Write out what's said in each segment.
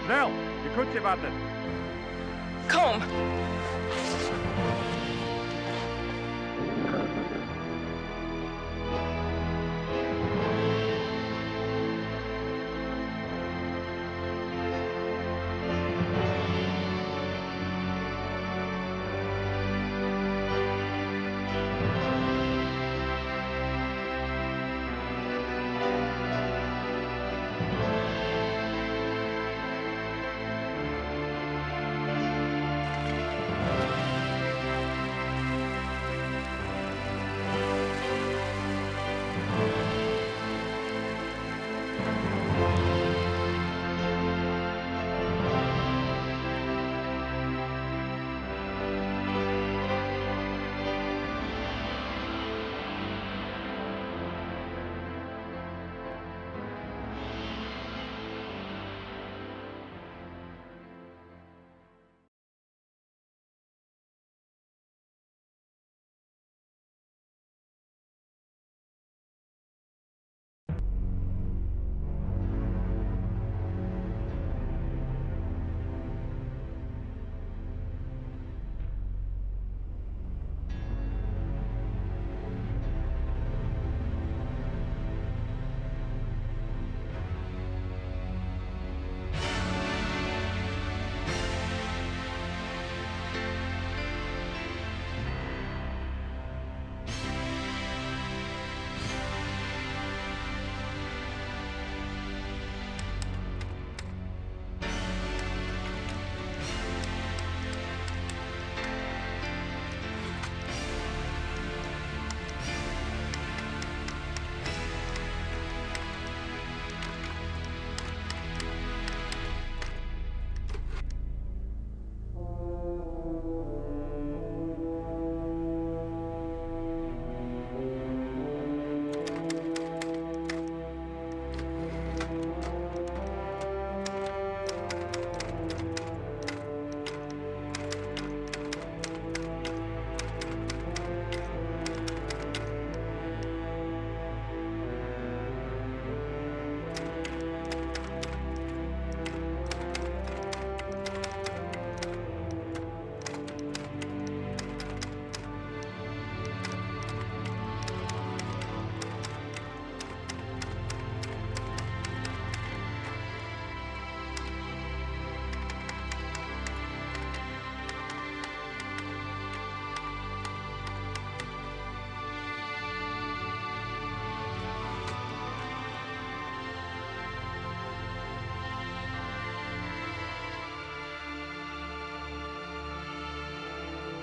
Snäll, vi kutter i vattnet. Kom!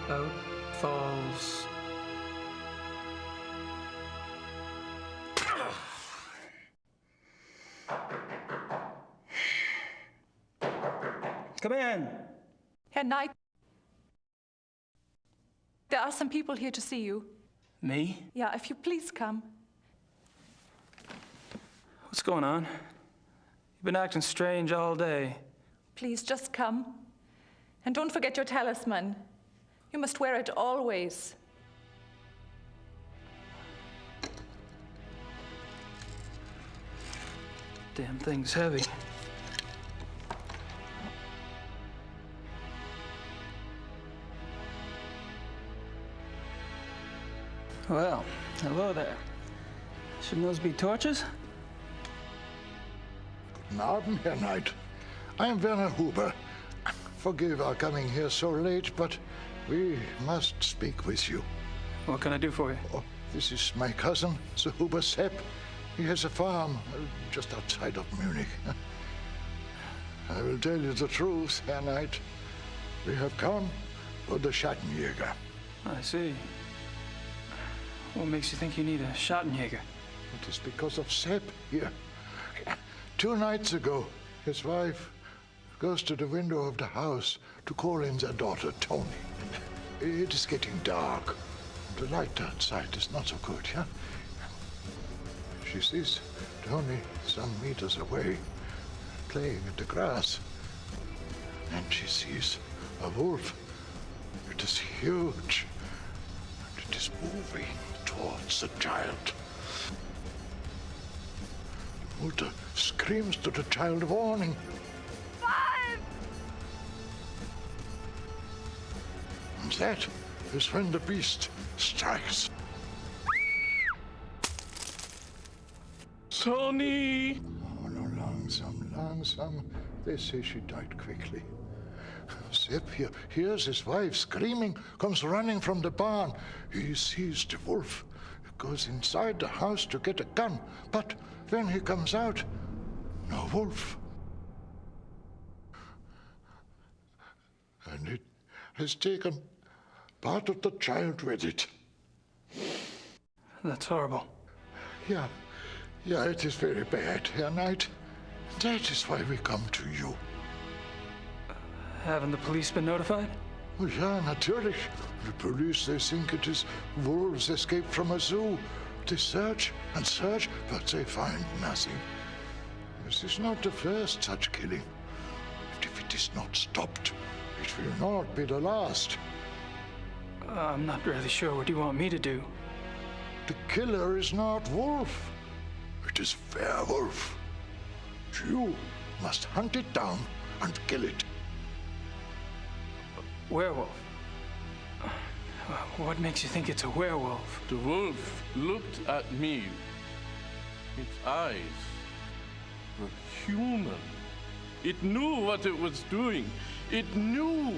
Out falls. Come in. Herr Knight, there are some people here to see you. Me? Yeah, if you please come. What's going on? You've been acting strange all day. Please, just come. And don't forget your talisman. You must wear it always. Damn thing's heavy. Well, hello there. Shouldn't those be torches? Guten Abend, Herr Knight. I am Werner Huber. Forgive our coming here so late, but we must speak with you. What can I do for you? Oh, this is my cousin, Sir Huber Sepp. He has a farm just outside of Munich. I will tell you the truth, Herr Knight. We have come for the Schattenjäger. I see. What makes you think you need a Schattenjäger? It is because of Sepp here. 2 nights ago, his wife goes to the window of the house to call in their daughter, Tony. It is getting dark. The light outside is not so good, yeah? She sees Tony some meters away, playing in the grass. And she sees a wolf. It is huge. And it is moving towards the child. The mother screams to the child, warning. Bye! And that is when the beast strikes. Tony! Oh, no, langsam. They say she died quickly. Sepp hears his wife screaming, comes running from the barn. He sees the wolf, goes inside the house to get a gun, but when he comes out, no wolf. And it has taken part of the child with it. That's horrible. Yeah, it is very bad, Herr Knight. That is why we come to you. Haven't the police been notified? Oh, ja, natürlich. The police, they think it is wolves escaped from a zoo. They search and search, but they find nothing. This is not the first such killing. And if it is not stopped, it will not be the last. I'm not really sure what you want me to do. The killer is not wolf. It is werewolf. You must hunt it down and kill it. Werewolf? What makes you think it's a werewolf? The wolf looked at me. Its eyes were human. It knew what it was doing. It knew.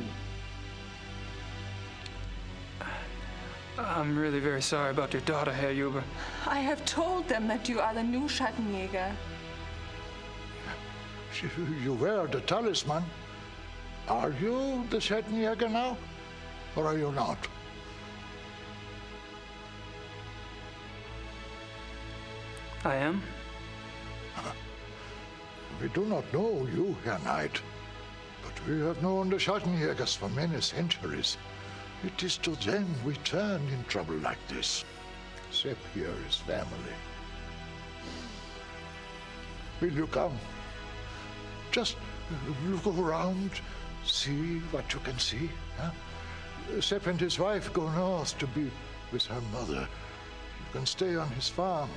I'm really very sorry about your daughter, Herr Huber. I have told them that you are the new Schattenjäger. You wear the talisman. Are you the Schattenjäger now? Or are you not? I am? We do not know you, Herr Knight, but we have known the Schattenjägers for many centuries. It is to them we turn in trouble like this. Sepp here is family. Will you come? Just look around, see what you can see. Huh? Sepp and his wife go north to be with her mother. You can stay on his farm.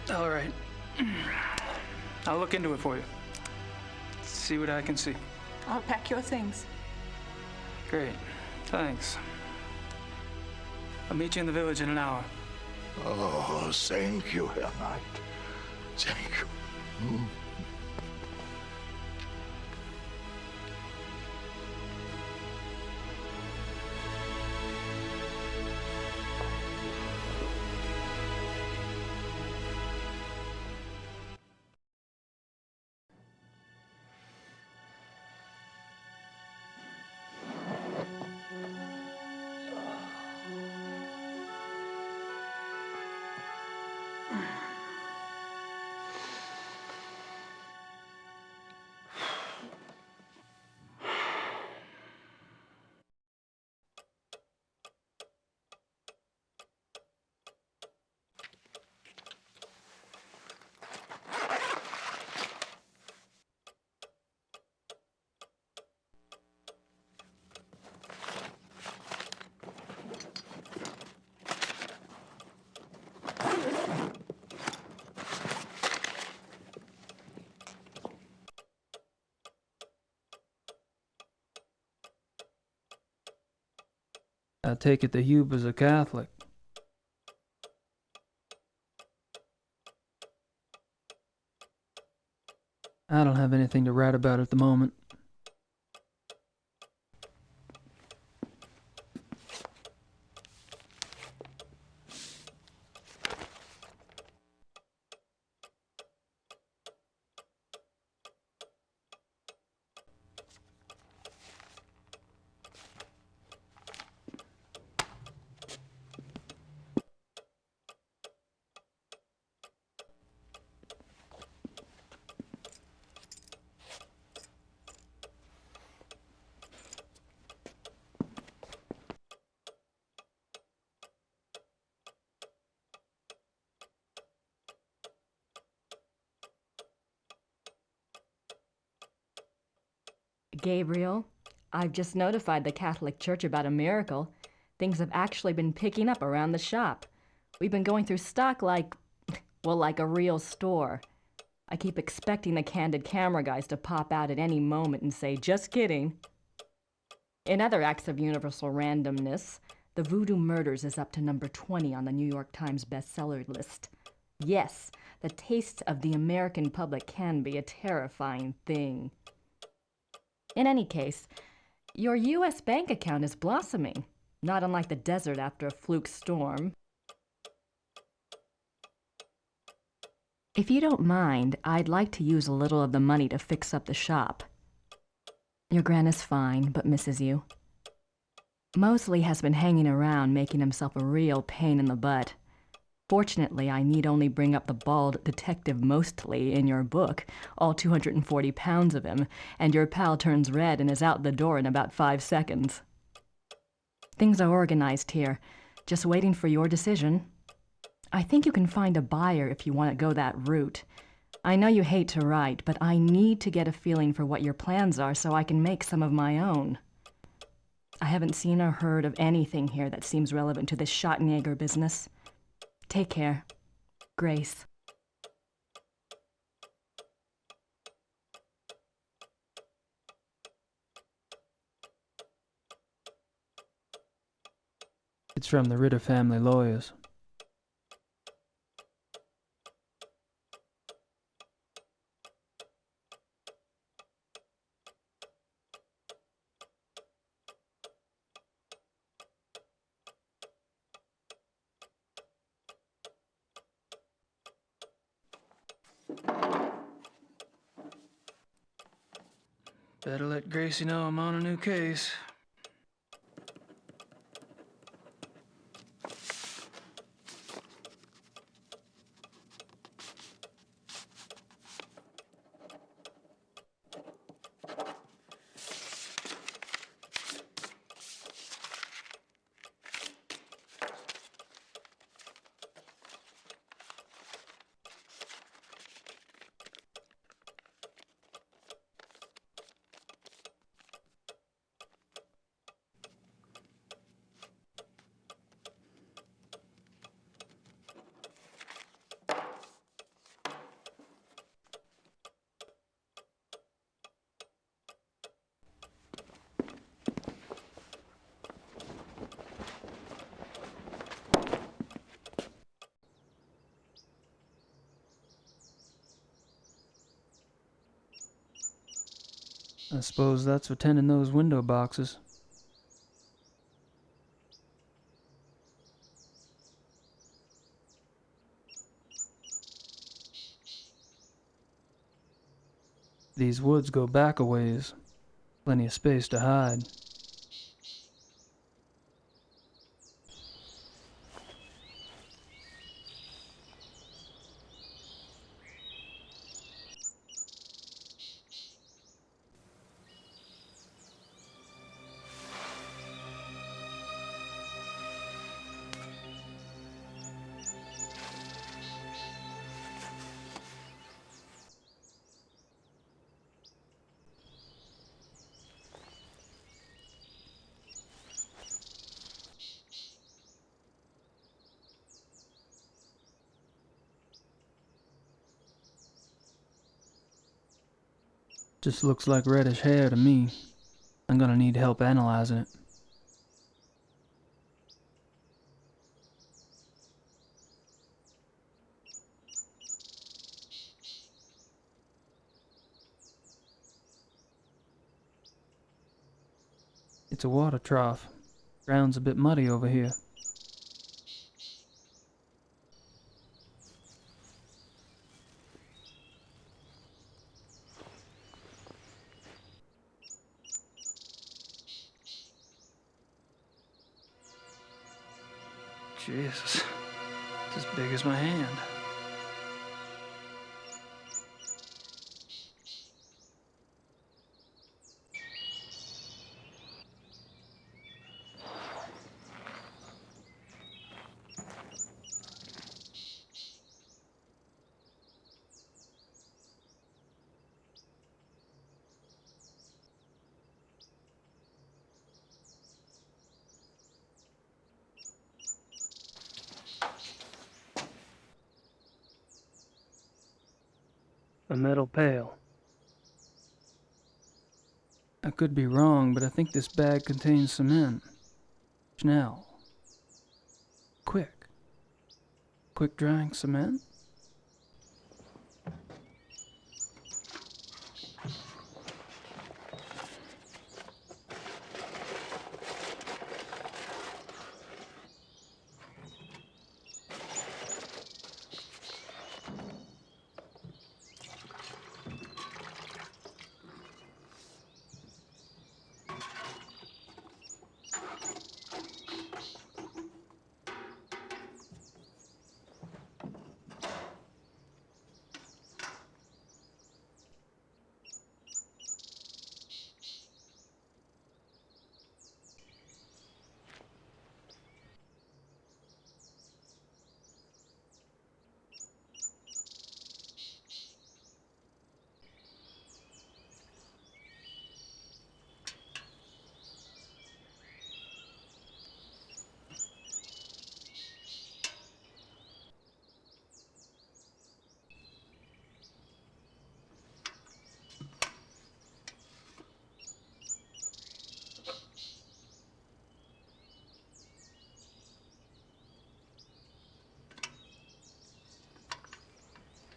All right. I'll look into it for you. See what I can see. I'll pack your things. Great. Thanks. I'll meet you in the village in an hour. Oh, thank you, Herr Knight. Thank you. I take it the Huber's a Catholic. I don't have anything to write about at the moment. Gabriel, I've just notified the Catholic Church about a miracle. Things have actually been picking up around the shop. We've been going through stock like a real store. I keep expecting the candid camera guys to pop out at any moment and say, "Just kidding." In other acts of universal randomness, the Voodoo Murders is up to number 20 on the New York Times bestseller list. Yes, the tastes of the American public can be a terrifying thing. In any case, your U.S. bank account is blossoming, not unlike the desert after a fluke storm. If you don't mind, I'd like to use a little of the money to fix up the shop. Your Gran is fine, but misses you. Mosley has been hanging around, making himself a real pain in the butt. Fortunately, I need only bring up the bald detective Mostly in your book, all 240 pounds of him, and your pal turns red and is out the door in about 5 seconds. Things are organized here, just waiting for your decision. I think you can find a buyer if you want to go that route. I know you hate to write, but I need to get a feeling for what your plans are so I can make some of my own. I haven't seen or heard of anything here that seems relevant to this Schottenjäger business. Take care. Grace. It's from the Ritter family lawyers. Better let Gracie know I'm on a new case. I suppose that's for tending those window boxes. These woods go back a ways. Plenty of space to hide. Just looks like reddish hair to me. I'm gonna need help analyzing it. It's a water trough. Ground's a bit muddy over here. Jesus, it's as big as my hand. A metal pail. I could be wrong, but I think this bag contains cement. Now. Quick. Quick drying cement?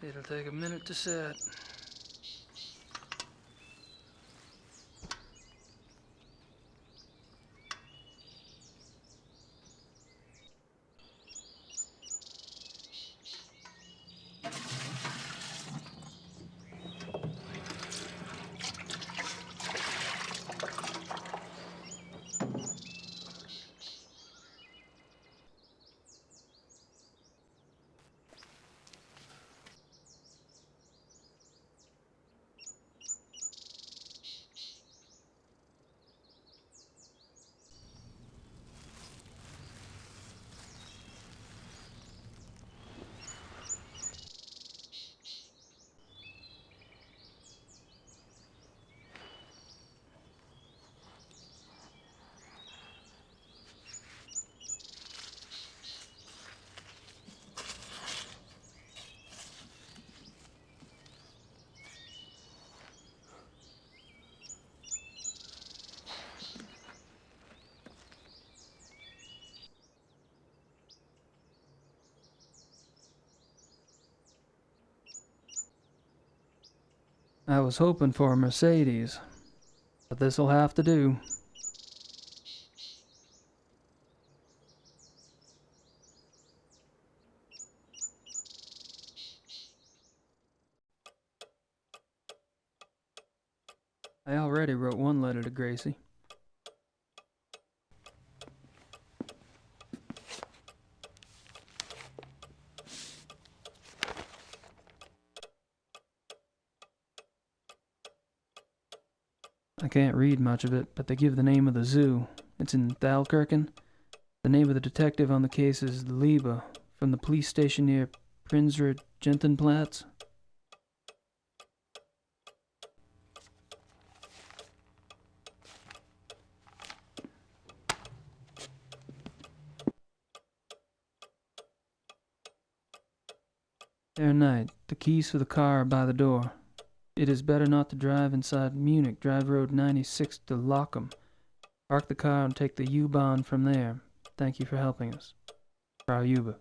It'll take a minute to set. I was hoping for a Mercedes, but this'll have to do. I already wrote one letter to Gracie. I can't read much of it, but they give the name of the zoo. It's in Thalkirken. The name of the detective on the case is Liebe, from the police station near Prinsrud Jentenplatz. Herr Knight, the keys for the car are by the door. It is better not to drive inside Munich. Drive Road 96 to Lochem. Park the car and take the U-Bahn from there. Thank you for helping us. Frau Huber.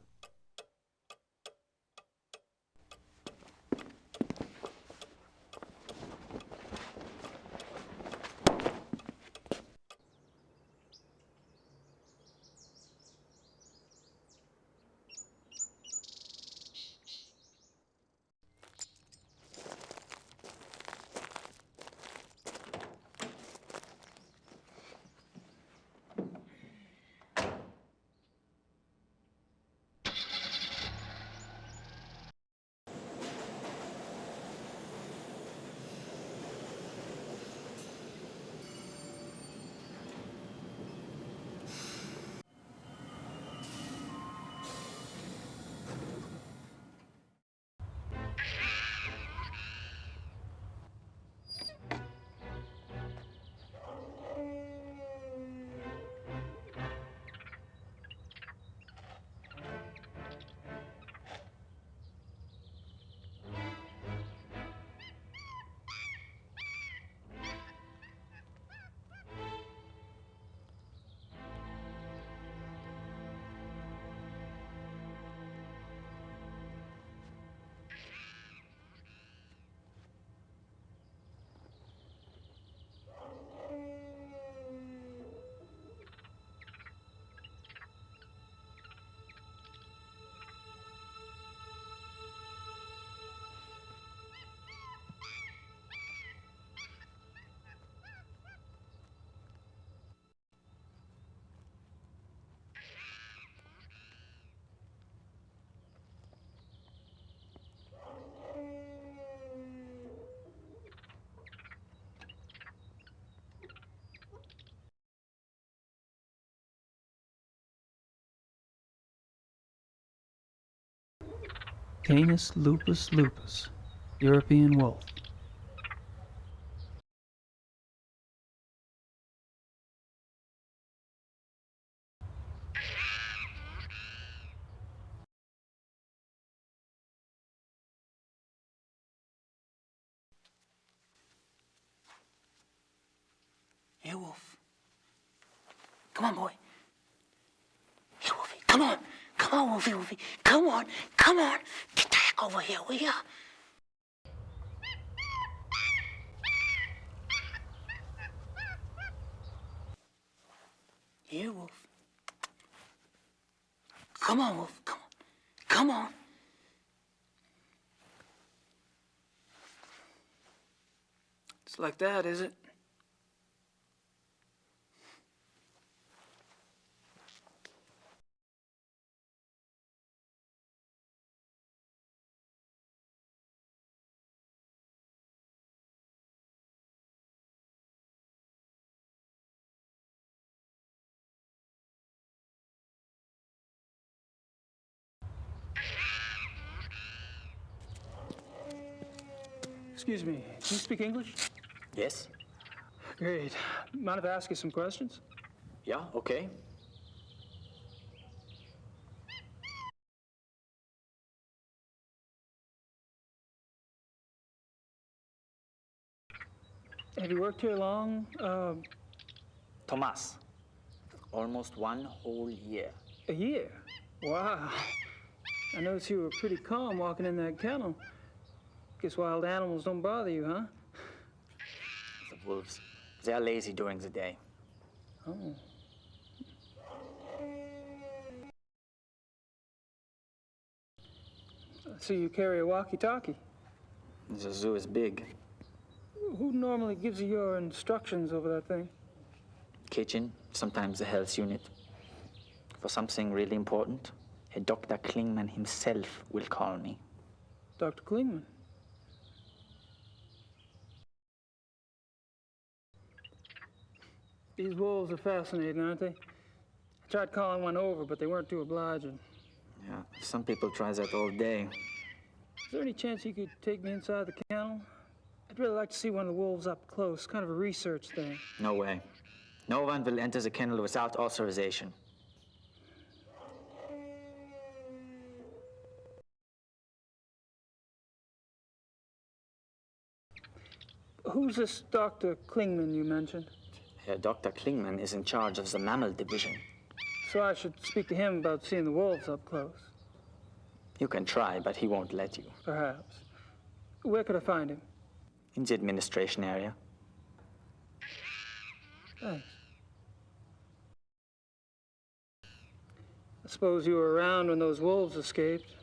Canis lupus lupus, European wolf. Here, Wolf. Come on, boy. Here, Wolfie. Come on. Come on, Wolfie, Wolfie. Come on. Come on. Get the heck over here, will ya? Here, Wolf. Come on, Wolf. Come on. Come on. It's like that, is it? Excuse me, can you speak English? Yes? Great. Mind if I ask you some questions? Yeah, okay. Have you worked here long? Thomas. Almost 1 whole year. A year? Wow. I noticed you were pretty calm walking in that kennel. Guess wild animals don't bother you, huh? The wolves. They're lazy during the day. Oh. So you carry a walkie-talkie? The zoo is big. Who normally gives you your instructions over that thing? Kitchen, sometimes the health unit. For something really important, a Dr. Klingman himself will call me. Dr. Klingman? These wolves are fascinating, aren't they? I tried calling one over, but they weren't too obliging. Yeah, some people try that all day. Is there any chance you could take me inside the kennel? I'd really like to see one of the wolves up close, kind of a research thing. No way. No one will enter the kennel without authorization. Who's this Dr. Klingman you mentioned? Dr. Klingman is in charge of the mammal division. So I should speak to him about seeing the wolves up close. You can try, but he won't let you. Perhaps. Where could I find him? In the administration area. Thanks. I suppose you were around when those wolves escaped.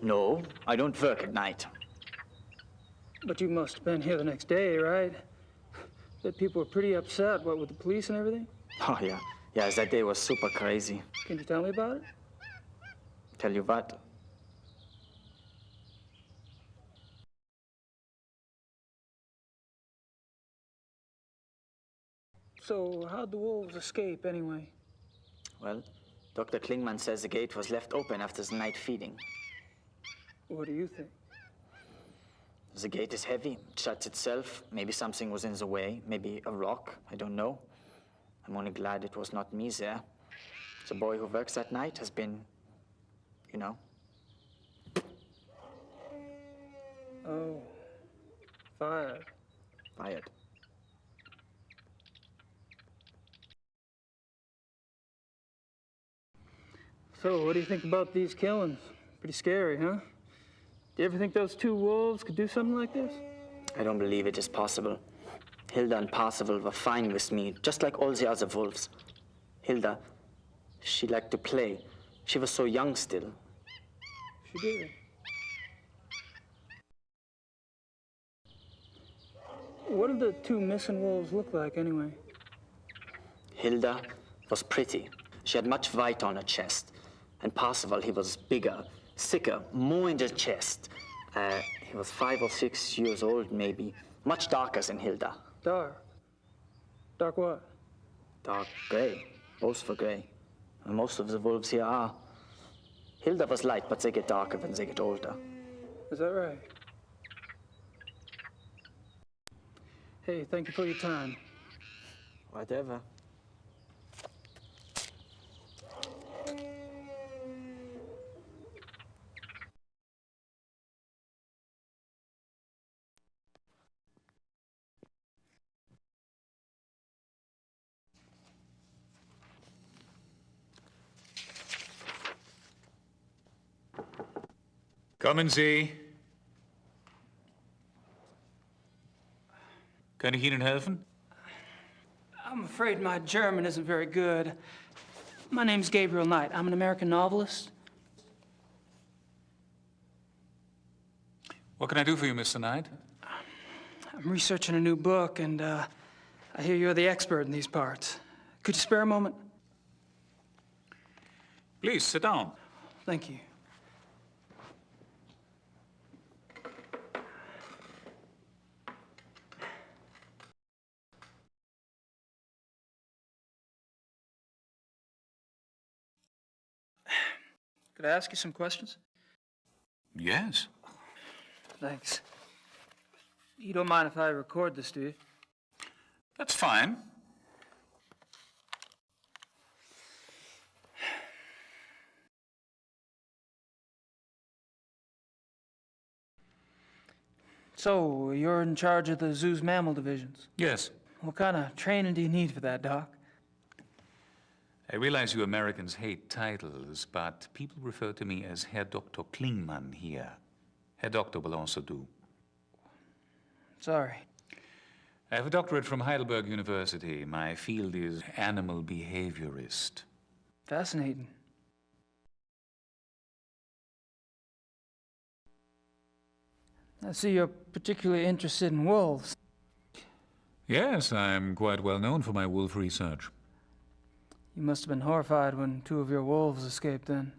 No, I don't work at night. But you must have been here the next day, right? That people were pretty upset, what, with the police and everything? Oh, yeah. Yeah, that day was super crazy. Can you tell me about it? Tell you what? So, how'd the wolves escape, anyway? Well, Dr. Klingman says the gate was left open after the night feeding. What do you think? The gate is heavy. It shuts itself. Maybe something was in the way. Maybe a rock. I don't know. I'm only glad it was not me there. The boy who works that night has been, you know. Oh. Fired. Fired. So, what do you think about these killings? Pretty scary, huh? Do you ever think those two wolves could do something like this? I don't believe it is possible. Hilda and Parzival were fine with me, just like all the other wolves. Hilda, she liked to play. She was so young still. She did. What did the two missing wolves look like, anyway? Hilda was pretty. She had much white on her chest. And Parzival, he was bigger, thicker, more in the chest. He was 5 or 6 years old, maybe. Much darker than Hilda. Dark. Dark what? Dark gray. Both were gray. And most of the wolves here are. Hilda was light, but they get darker when they get older. Is that right? Hey, thank you for your time. Whatever. Kommen Sie. Kann ich Ihnen helfen? I'm afraid my German isn't very good. My name's Gabriel Knight. I'm an American novelist. What can I do for you, Mr. Knight? I'm researching a new book, and I hear you're the expert in these parts. Could you spare a moment? Please, sit down. Thank you. Could I ask you some questions? Yes. Thanks. You don't mind if I record this, do you? That's fine. So, you're in charge of the zoo's mammal divisions. Yes. What kind of training do you need for that, Doc? I realize you Americans hate titles, but people refer to me as Herr Dr. Klingmann here. Herr Doctor will also do. Sorry. I have a doctorate from Heidelberg University. My field is animal behaviorist. Fascinating. I see you're particularly interested in wolves. Yes, I'm quite well known for my wolf research. You must have been horrified when 2 of your wolves escaped then.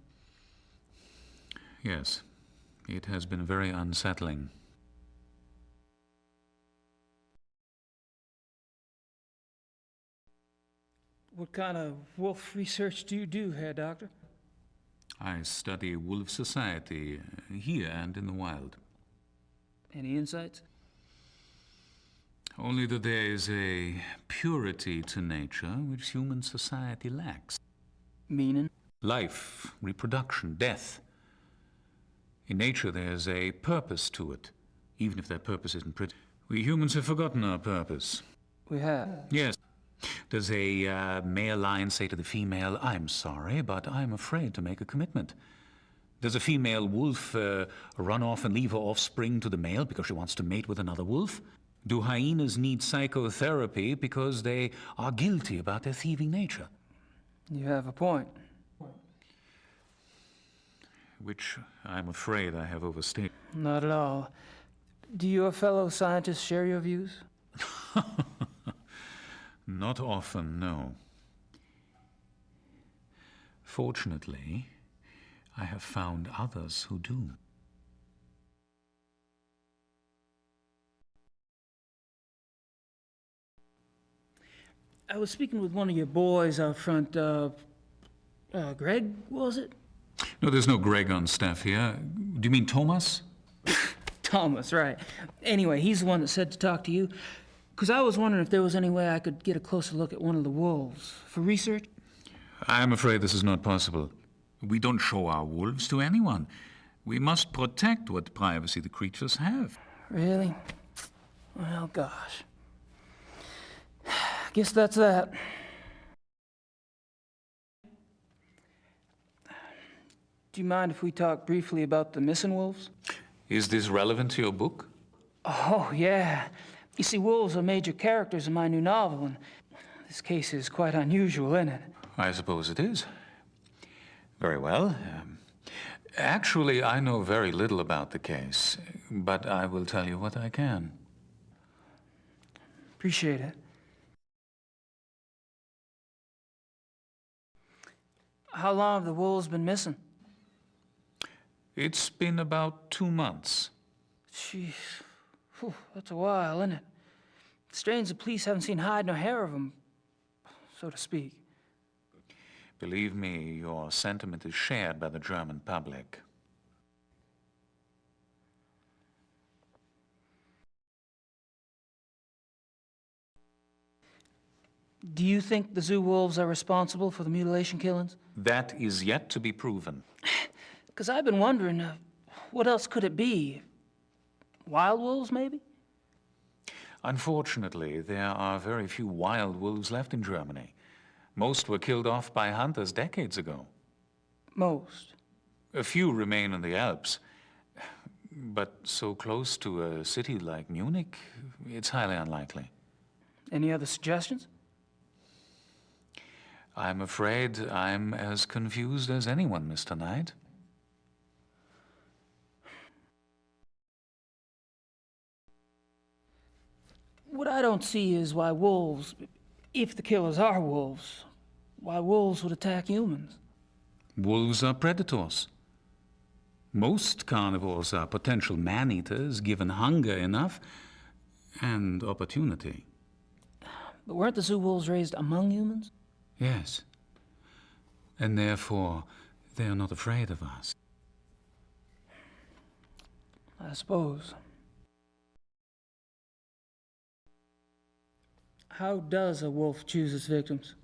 Yes, it has been very unsettling. What kind of wolf research do you do, Herr Doctor? I study wolf society here and in the wild. Any insights? Only that there is a purity to nature which human society lacks. Meaning? Life, reproduction, death. In nature there's a purpose to it, even if that purpose isn't pretty. We humans have forgotten our purpose. We have. Yes. Does a male lion say to the female, "I'm sorry, but I'm afraid to make a commitment"? Does a female wolf run off and leave her offspring to the male because she wants to mate with another wolf? Do hyenas need psychotherapy because they are guilty about their thieving nature? You have a point. Which I'm afraid I have overstated. Not at all. Do your fellow scientists share your views? Not often, no. Fortunately, I have found others who do. I was speaking with one of your boys out front, Greg, was it? No, there's no Greg on staff here. Do you mean Thomas? Thomas, right. Anyway, he's the one that said to talk to you. Because I was wondering if there was any way I could get a closer look at one of the wolves for research. I'm afraid this is not possible. We don't show our wolves to anyone. We must protect what privacy the creatures have. Really? Well, gosh. Guess that's that. Do you mind if we talk briefly about the missing wolves? Is this relevant to your book? Oh, yeah. You see, wolves are major characters in my new novel, and this case is quite unusual, isn't it? I suppose it is. Very well. Actually, I know very little about the case, but I will tell you what I can. Appreciate it. How long have the wolves been missing? It's been about 2 months. Jeez. Whew, that's a while, isn't it? It's strange the police haven't seen hide nor hair of them, so to speak. Believe me, your sentiment is shared by the German public. Do you think the zoo wolves are responsible for the mutilation killings? That is yet to be proven. Because I've been wondering, what else could it be? Wild wolves, maybe? Unfortunately, there are very few wild wolves left in Germany. Most were killed off by hunters decades ago. Most. A few remain in the Alps. But so close to a city like Munich, it's highly unlikely. Any other suggestions? I'm afraid I'm as confused as anyone, Mr. Knight. What I don't see is why wolves, if the killers are wolves, why wolves would attack humans. Wolves are predators. Most carnivores are potential man-eaters given hunger enough and opportunity. But weren't the zoo wolves raised among humans? Yes. And therefore, they are not afraid of us. I suppose. How does a wolf choose its victims?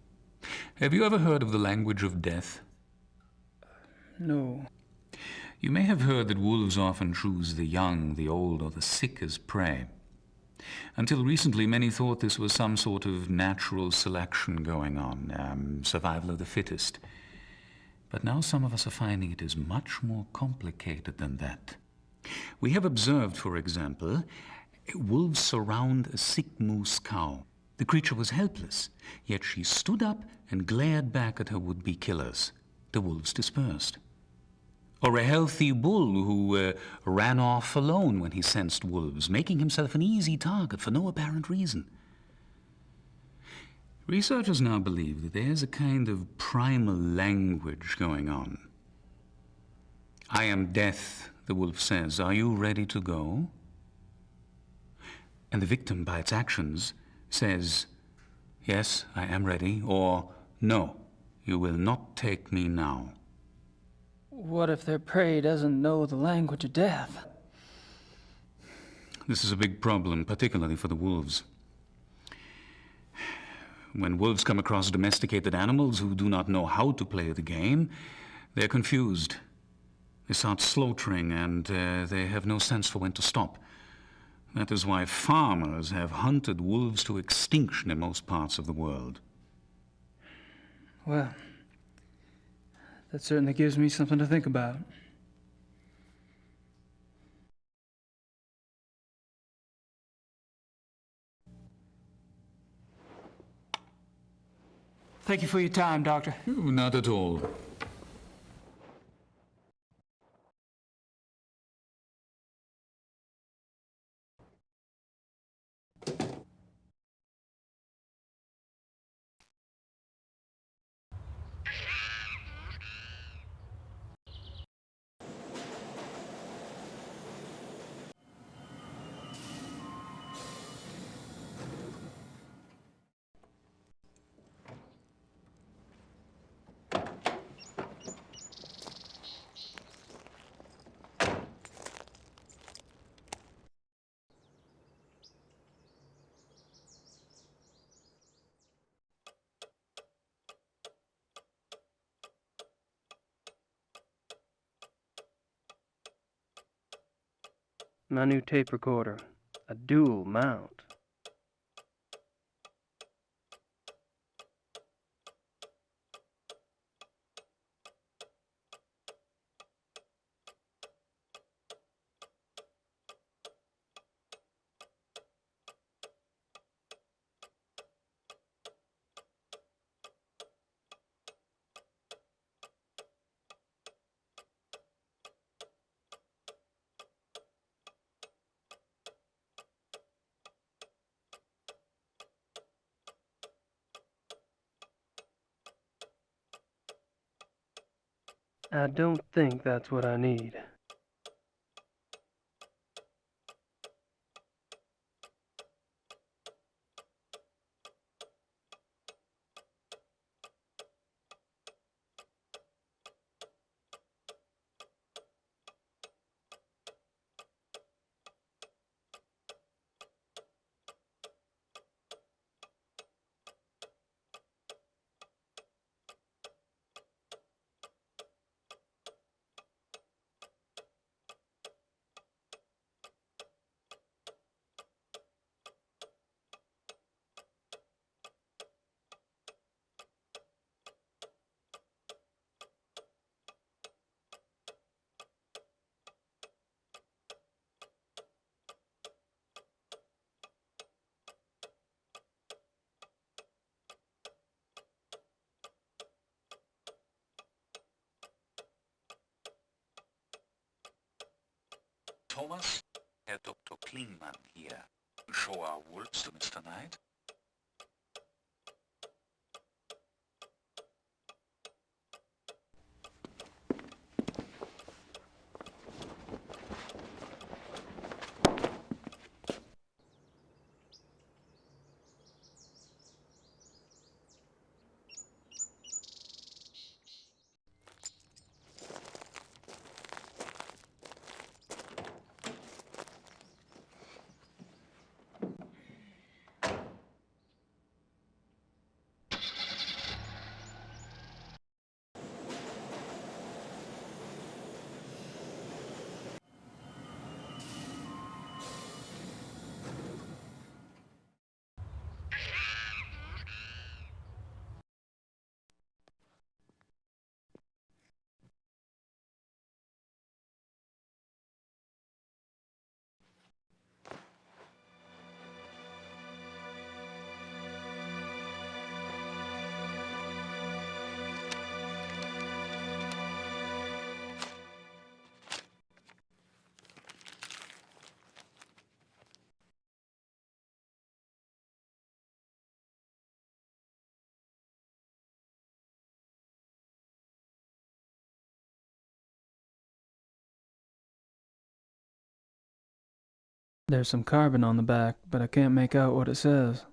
Have you ever heard of the language of death? No. You may have heard that wolves often choose the young, the old, or the sick as prey. Until recently, many thought this was some sort of natural selection going on, survival of the fittest. But now some of us are finding it is much more complicated than that. We have observed, for example, wolves surround a sick moose cow. The creature was helpless, yet she stood up and glared back at her would-be killers. The wolves dispersed. Or a healthy bull who ran off alone when he sensed wolves, making himself an easy target for no apparent reason. Researchers now believe that there's a kind of primal language going on. "I am death," the wolf says. "Are you ready to go?" And the victim, by its actions, says, "Yes, I am ready," or "No, you will not take me now." What if their prey doesn't know the language of death? This is a big problem, particularly for the wolves. When wolves come across domesticated animals who do not know how to play the game, they're confused. They start slaughtering and they have no sense for when to stop. That is why farmers have hunted wolves to extinction in most parts of the world. Well, that certainly gives me something to think about. Thank you for your time, Doctor. Not at all. My new tape recorder, a dual mount. I don't think that's what I need. Thomas, Herr Dr. Klingmann hier. Show our wolves to Mr. Knight. There's some carbon on the back, but I can't make out what it says.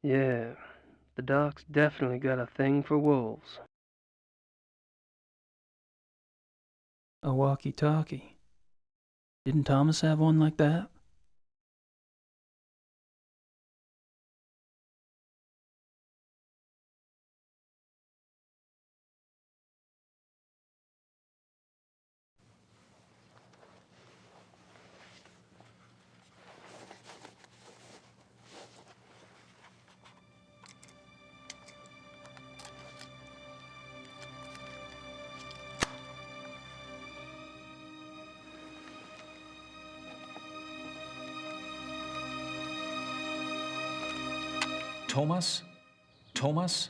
Yeah, the doc's definitely got a thing for wolves. A walkie-talkie. Didn't Thomas have one like that? Thomas? Thomas?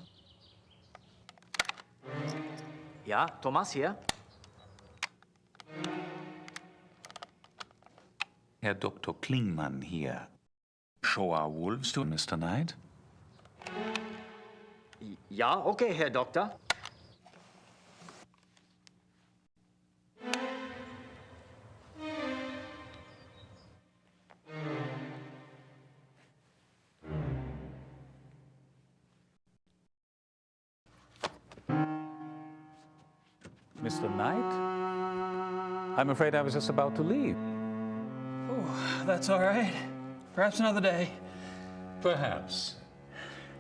Ja, Thomas hier. Herr Dr. Klingmann hier. Show our wolves to Mr. Knight. Ja, okay, Herr Doktor. Mr. Knight? I'm afraid I was just about to leave. Oh, that's all right. Perhaps another day. Perhaps.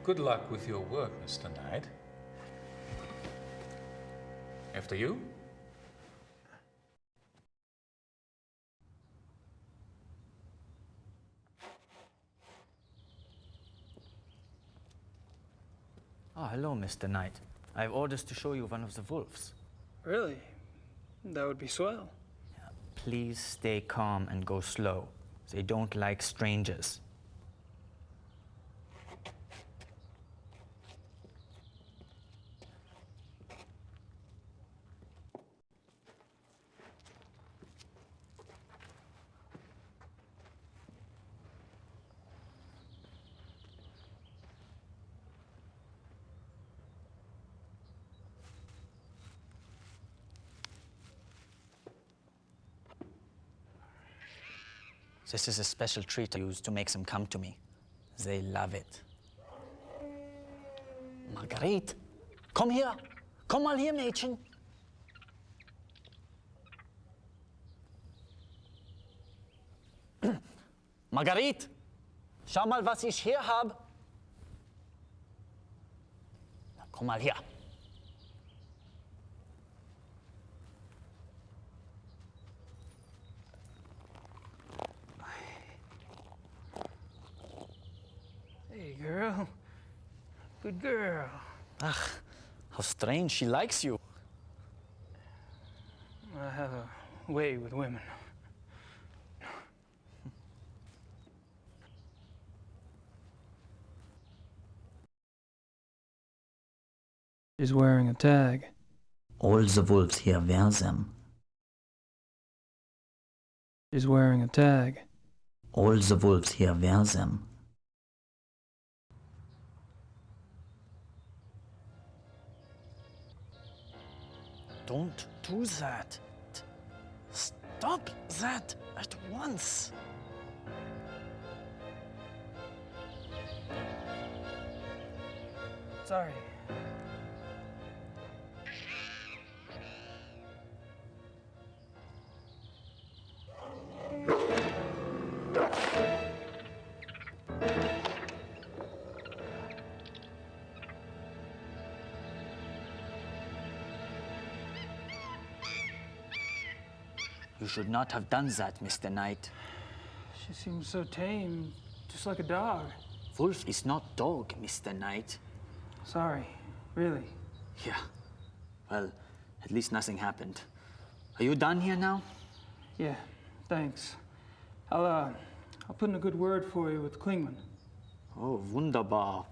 Good luck with your work, Mr. Knight. After you? Oh, hello, Mr. Knight. I have orders to show you one of the wolves. Really? That would be swell. Please stay calm and go slow. They don't like strangers. This is a special treat I use to make them come to me. They love it. Marguerite, komm hier. Komm mal hier, Mädchen. Marguerite, schau mal, was ich hier habe. Komm mal her. Hey, girl. Good girl. Ach, how strange, she likes you. I have a way with women. She's wearing a tag. All the wolves here wear them. She's wearing a tag. All the wolves here wear them. Don't do that. Stop that at once. Sorry. You should not have done that, Mr. Knight. She seems so tame, just like a dog. Wolf is not dog, Mr. Knight. Sorry, really. Yeah. Well, at least nothing happened. Are you done here now? Yeah, thanks. I'll put in a good word for you with Klingman. Oh, wunderbar.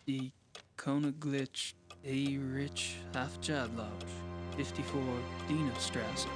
Die Koeniglitz A. Rich Hafjadlodge, 54 Dienerstrasse.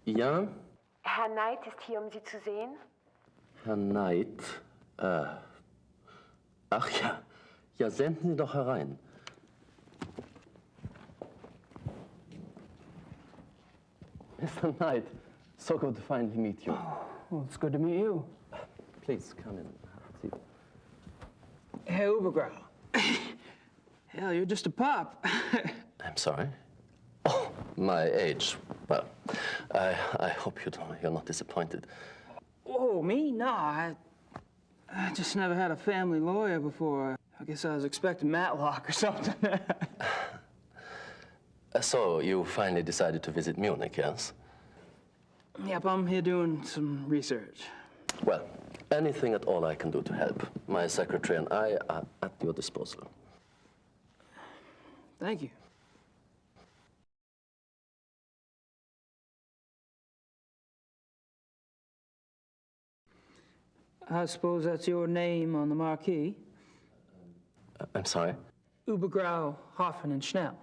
Ja? Herr Knight ist hier, um Sie zu sehen. Herr Knight? Ach ja. Ja, senden Sie doch herein. Mr. Knight, so good to finally meet you. Well, it's good to meet you. Please, come in. Have a seat. Hey, Ubergrau. Hell, you're just a pup. I'm sorry? Oh, my age. Well, I hope you're not disappointed. Oh, me? No, I just never had a family lawyer before. I guess I was expecting Matlock or something. So, you finally decided to visit Munich, yes? Yep, I'm here doing some research. Well, anything at all I can do to help, my secretary and I are at your disposal. Thank you. I suppose that's your name on the marquee? I'm sorry? Übergrau, Hoffen and Schnell.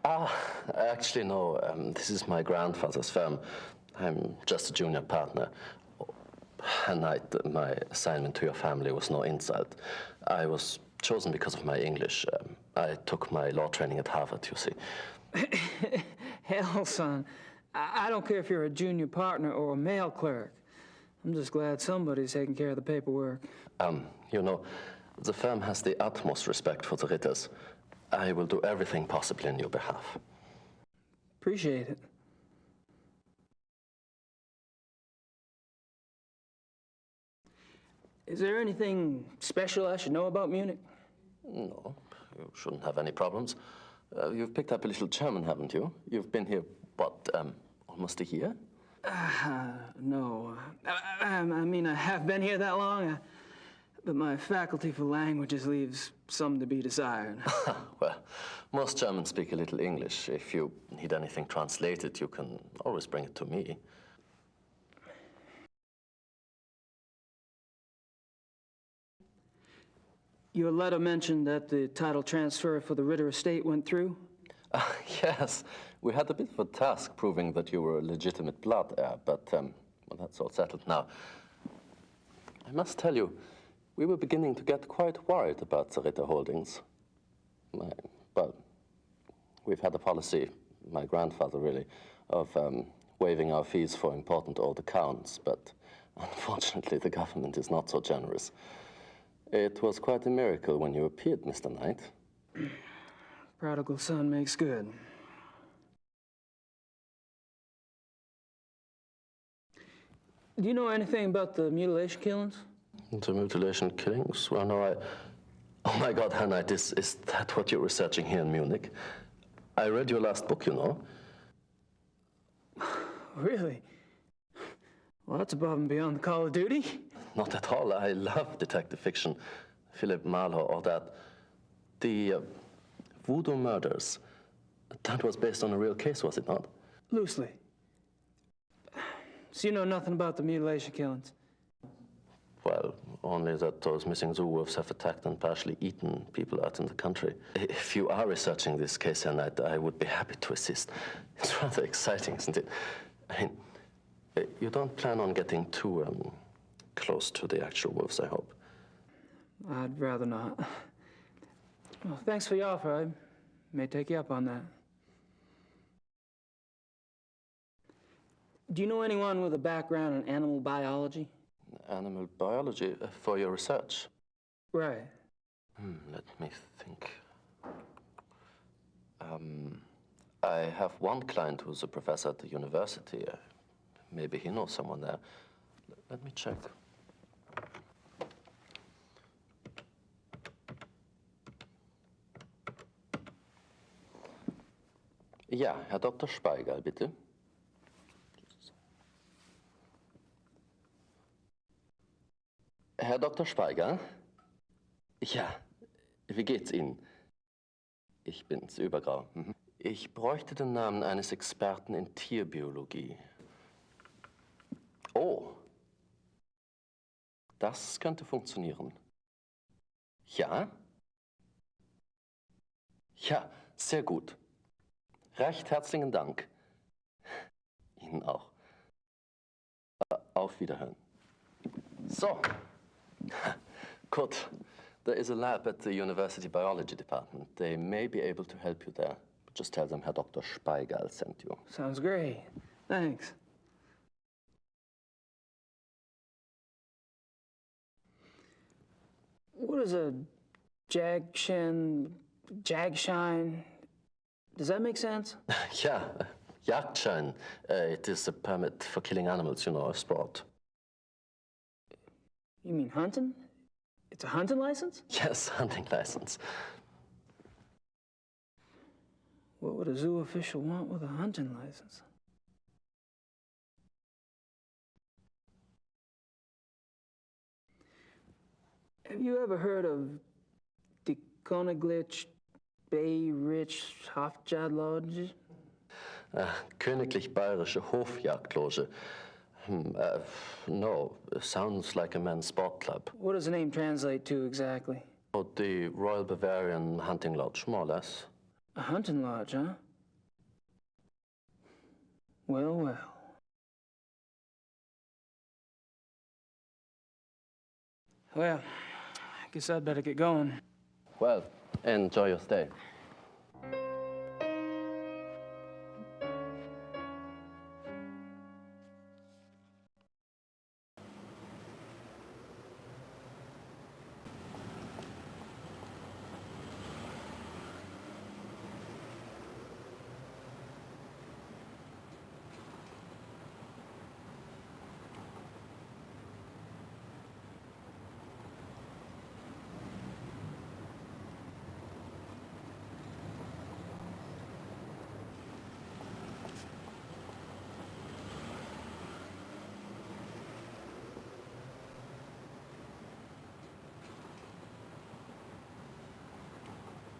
Actually, no. This is my grandfather's firm. I'm just a junior partner. Herr Knight, my assignment to your family was no insult. I was chosen because of my English. I took my law training at Harvard, you see. Hell, son. I don't care if you're a junior partner or a mail clerk. I'm just glad somebody's taking care of the paperwork. You know, the firm has the utmost respect for the Ritters. I will do everything possible in your behalf. Appreciate it. Is there anything special I should know about Munich? No, you shouldn't have any problems. You've picked up a little German, haven't you? You've been here, what, almost a year? No. I mean, I have been here that long, but my faculty for languages leaves some to be desired. Well, most Germans speak a little English. If you need anything translated, you can always bring it to me. Your letter mentioned that the title transfer for the Ritter estate went through? Yes, we had a bit of a task proving that you were a legitimate blood heir, but well, that's all settled now. I must tell you, we were beginning to get quite worried about the Ritter holdings. Well, we've had a policy, my grandfather really, of waiving our fees for important old accounts, but unfortunately the government is not so generous. It was quite a miracle when you appeared, Mr. Knight. Prodigal son makes good. Do you know anything about the mutilation killings? The mutilation killings? Well, no, Oh my God, Herr Knight, is that what you're researching here in Munich? I read your last book, you know. Really? Well, that's above and beyond the call of duty. Not at all. I love detective fiction. Philip Marlowe, all that. The Voodoo murders, that was based on a real case, was it not? Loosely. So you know nothing about the mutilation killings? Well, only that those missing zoo wolves have attacked and partially eaten people out in the country. If you are researching this case, Herr Knight, I would be happy to assist. It's rather exciting, isn't it? I mean, you don't plan on getting too close to the actual wolves, I hope. I'd rather not. Well, thanks for your offer. I may take you up on that. Do you know anyone with a background in animal biology? Animal biology for your research? Right. Let me think. I have one client who's a professor at the university. Maybe he knows someone there. Let me check. Ja, Herr Dr. Speigal, bitte. Herr Dr. Speigal? Ja, wie geht's Ihnen? Ich bin's, Übergrau. Ich bräuchte den Namen eines Experten in Tierbiologie. Oh, das könnte funktionieren. Ja? Ja, sehr gut. Recht herzlichen Dank. Ihnen auch. Auf Wiederhören. So. Good. There is a lab at the University Biology Department. They may be able to help you there. But just tell them Herr Dr. Speigal sent you. Sounds great. Thanks. What is a Jagshine? Does that make sense? Yeah, Jagdschein. It is a permit for killing animals, you know, a sport. You mean hunting? It's a hunting license? Yes, hunting license. What would a zoo official want with a hunting license? Have you ever heard of the Königlich Bayerische Hofjagdloge? Königlich Bayerische Hofjagdloge. No, sounds like a men's sport club. What does the name translate to exactly? Oh, the Royal Bavarian Hunting Lodge, more or less. A hunting lodge, huh? Well, well. Well, I guess I'd better get going. Well, enjoy your stay.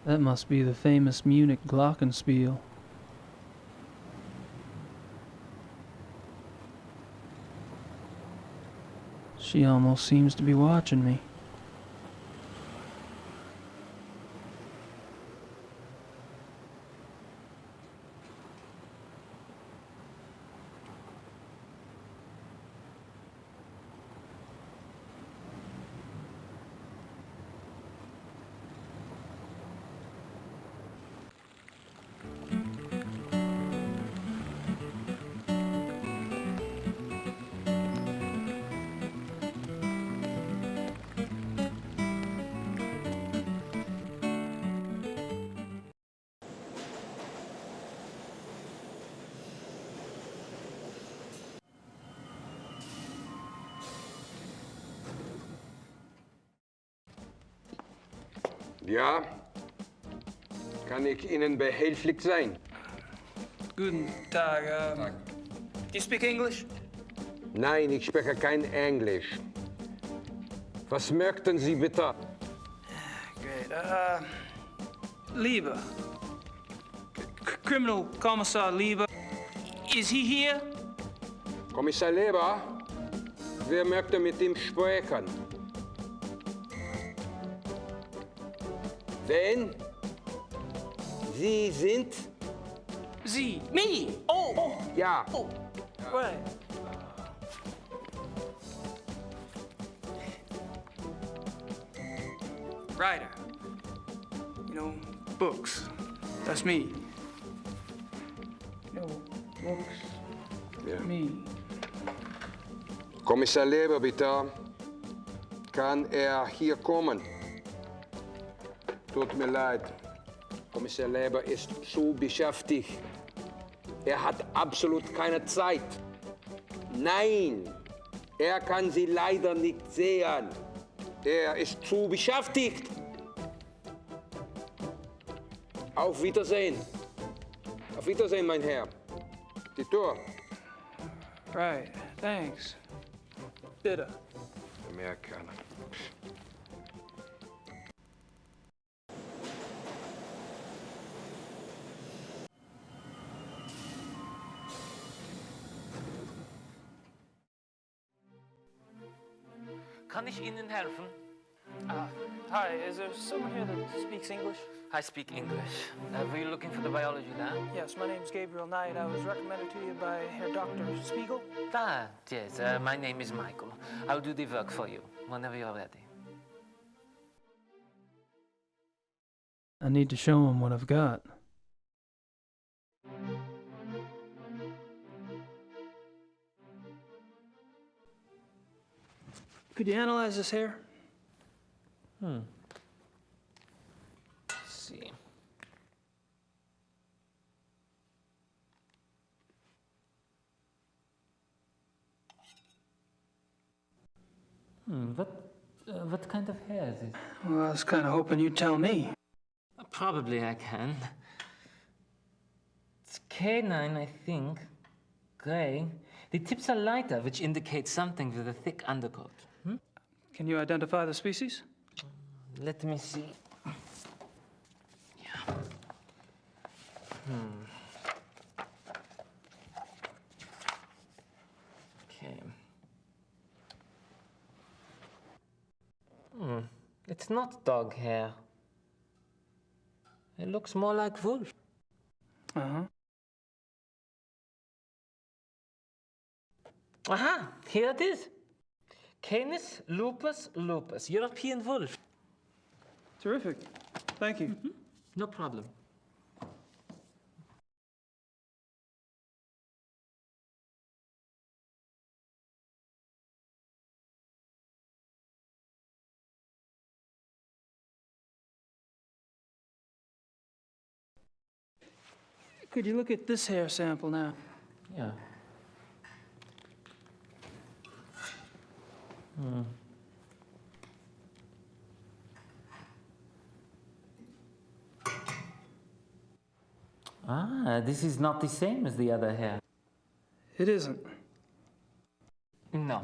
That must be the famous Munich glockenspiel. She almost seems to be watching me. Ja, kann ich Ihnen behilflich sein? Guten Tag. Do you speak English? Nein, ich spreche kein Englisch. Was möchten Sie bitte? Great. Lieber. Criminal Commissar Lieber. Is he here? Kommissar Leber, wer möchte mit ihm sprechen? Wen? Sie sind? Sie. Me. Oh. Ja. Oh. Right. Writer. You know, books. That's me. You know, books. Ja. Me. Kommissar Leber, bitte. Kann er hier kommen? Tut mir leid. Kommissar Leber ist zu beschäftigt. Er hat absolut keine Zeit. Nein, er kann Sie leider nicht sehen. Er ist zu beschäftigt. Auf Wiedersehen. Auf Wiedersehen, mein Herr. Die Tür. Right. Thanks. Bitte. Amerikaner. Kann ich Ihnen helfen? Hi, is there someone here that speaks English? I speak English. Were you looking for the biology lab? Yes, my name's Gabriel Knight. I was recommended to you by Herr Dr. Spiegel. Ah, yes. My name is Michael. I'll do the work for you whenever you're ready. I need to show him what I've got. Could you analyze this hair? Let's see. What kind of hair is it? Well, I was kind of hoping you'd tell me. Probably I can. It's canine, I think. Gray. The tips are lighter, which indicates something with a thick undercoat. Can you identify the species? Let me see. Yeah. Okay. It's not dog hair. It looks more like wolf. Uh-huh. Aha! Here it is. Canis lupus lupus, European wolf. Terrific. Thank you. No problem. Could you look at this hair sample now? Yeah. Ah, this is not the same as the other hair. It isn't. No,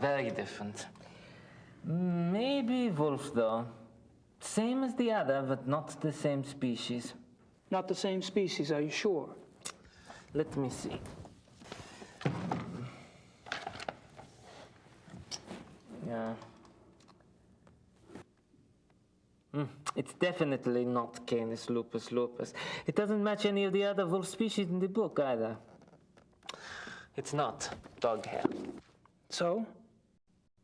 very different. Maybe wolf, though. Same as the other, but not the same species. Not the same species, are you sure? Let me see. Yeah. It's definitely not Canis lupus lupus. It doesn't match any of the other wolf species in the book either. It's not dog hair. So?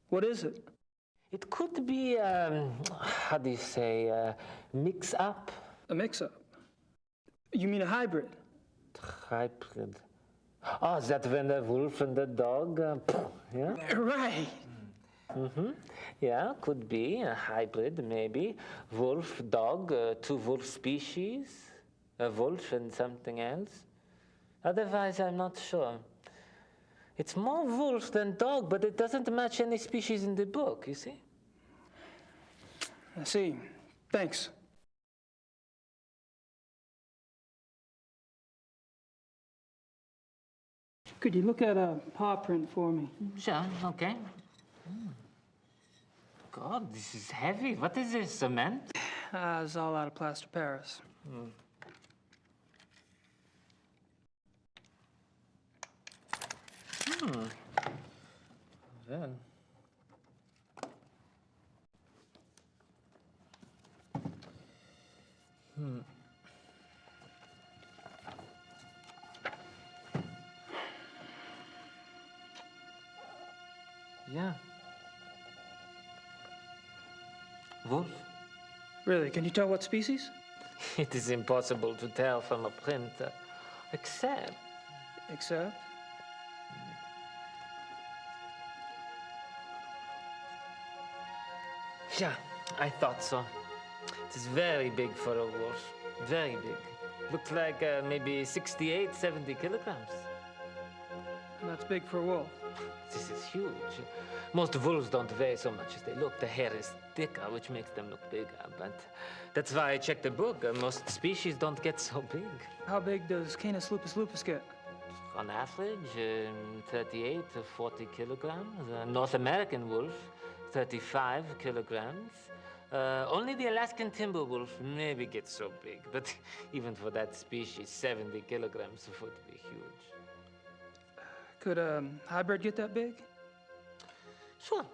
What is it? It could be, how do you say, mix-up? A mix-up? You mean a hybrid? Hybrid. Oh, is that when the wolf and the dog, yeah? Right. Yeah, could be a hybrid, maybe. Wolf, dog, two wolf species, a wolf and something else. Otherwise, I'm not sure. It's more wolf than dog, but it doesn't match any species in the book, you see? I see. Thanks. Could you look at a paw print for me? Sure, okay. God, this is heavy. What is this, cement? It's all out of plaster Paris. Then. Yeah. Wolf? Really? Can you tell what species? It is impossible to tell from a print, except... Except? Yeah, I thought so. It is very big for a wolf. Very big. Looks like maybe 68, 70 kilograms. That's big for a wolf. This is huge. Most wolves don't weigh so much as they look. The hair is thicker, which makes them look bigger. But that's why I checked the book. Most species don't get so big. How big does Canis lupus lupus get? On average, 38 to 40 kilograms. North American wolf, 35 kilograms. Only the Alaskan timber wolf maybe gets so big. But even for that species, 70 kilograms would be huge. Could a hybrid get that big? Sure.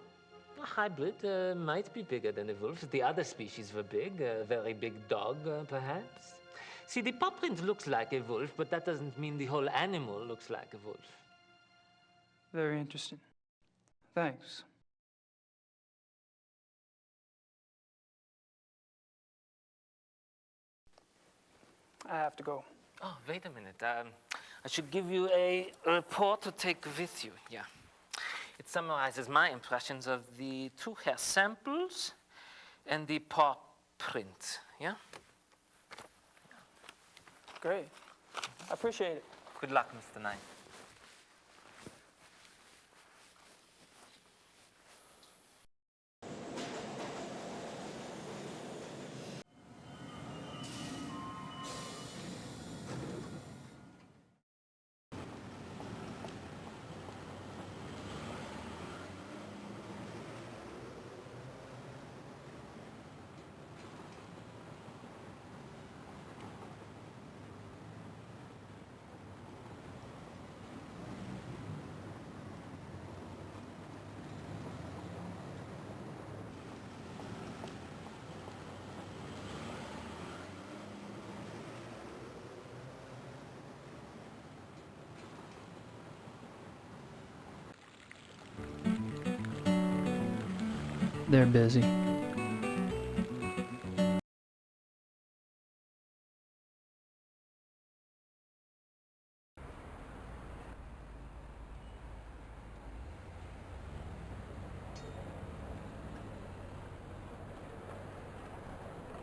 A hybrid might be bigger than a wolf. The other species were big, a very big dog, perhaps. See, the paw print looks like a wolf, but that doesn't mean the whole animal looks like a wolf. Very interesting. Thanks. I have to go. Oh, wait a minute. I should give you a report to take with you. Yeah. It summarizes my impressions of the two hair samples and the paw print. Yeah? Great. I appreciate it. Good luck, Mr. Knight. They're busy.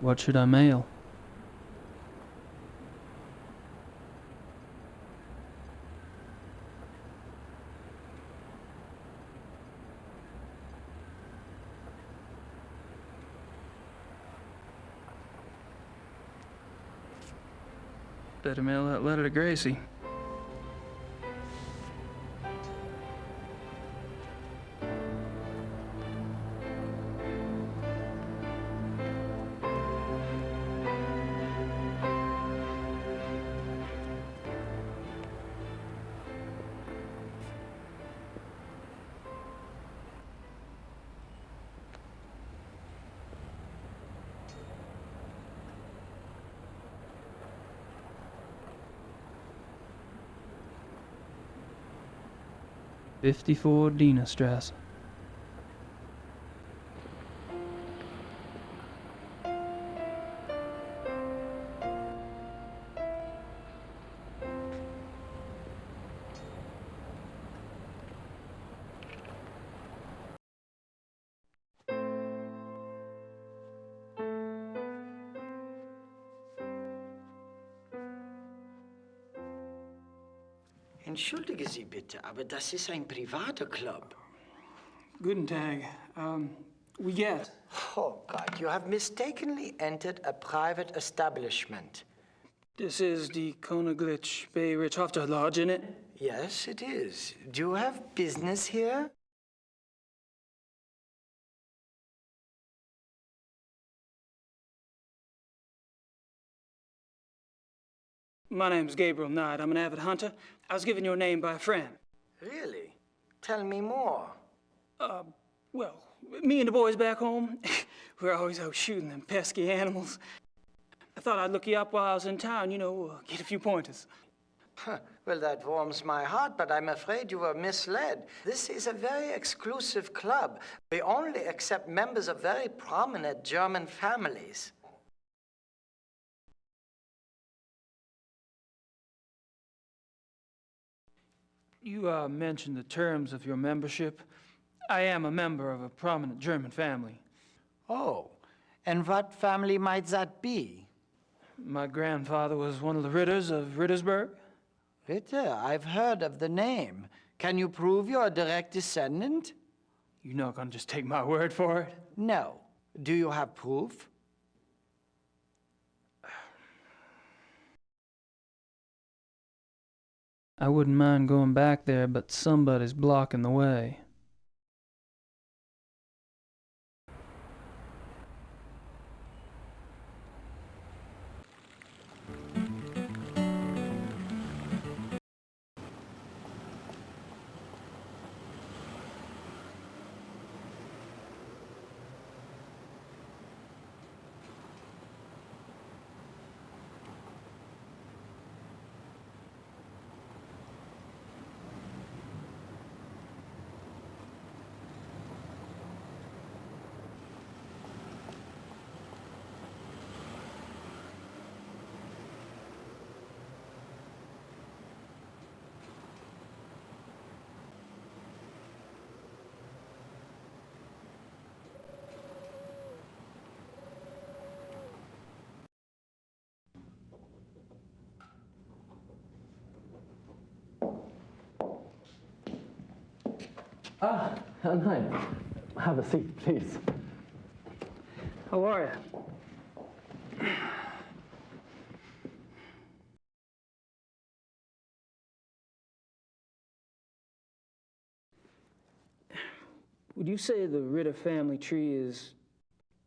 What should I mail? Better mail that letter to Gracie. '54 Dienerstrasse. Entschuldige Sie bitte, aber das ist ein privater Club. Guten Tag. We get. Oh God, you have mistakenly entered a private establishment. This is the Königlich Bay Richthofen Lodge, isn't it? Yes, it is. Do you have business here? My name's Gabriel Knight. I'm an avid hunter. I was given your name by a friend. Really? Tell me more. Well, me and the boys back home, we're always out shooting them pesky animals. I thought I'd look you up while I was in town, get a few pointers. Well, that warms my heart, but I'm afraid you were misled. This is a very exclusive club. We only accept members of very prominent German families. You mentioned the terms of your membership. I am a member of a prominent German family. Oh, and what family might that be? My grandfather was one of the Ritters of Rittersberg. Ritter, I've heard of the name. Can you prove you're a direct descendant? You're not gonna just take my word for it? No. Do you have proof? I wouldn't mind going back there, but somebody's blocking the way. Ah, Herr Knight. Have a seat, please. How are you? Would you say the Ritter family tree is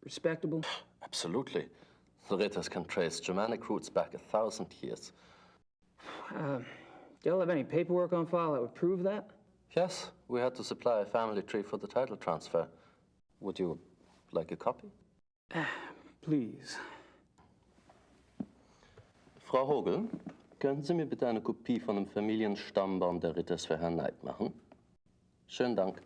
respectable? Absolutely. The Ritters can trace Germanic roots back 1,000 years. Do y'all have any paperwork on file that would prove that? Yes, we had to supply a family tree for the title transfer. Would you like a copy? Please. Frau Hogel, können Sie mir bitte eine Kopie von dem Familienstammbaum der Ritters für Herrn Knight machen? Schönen Dank.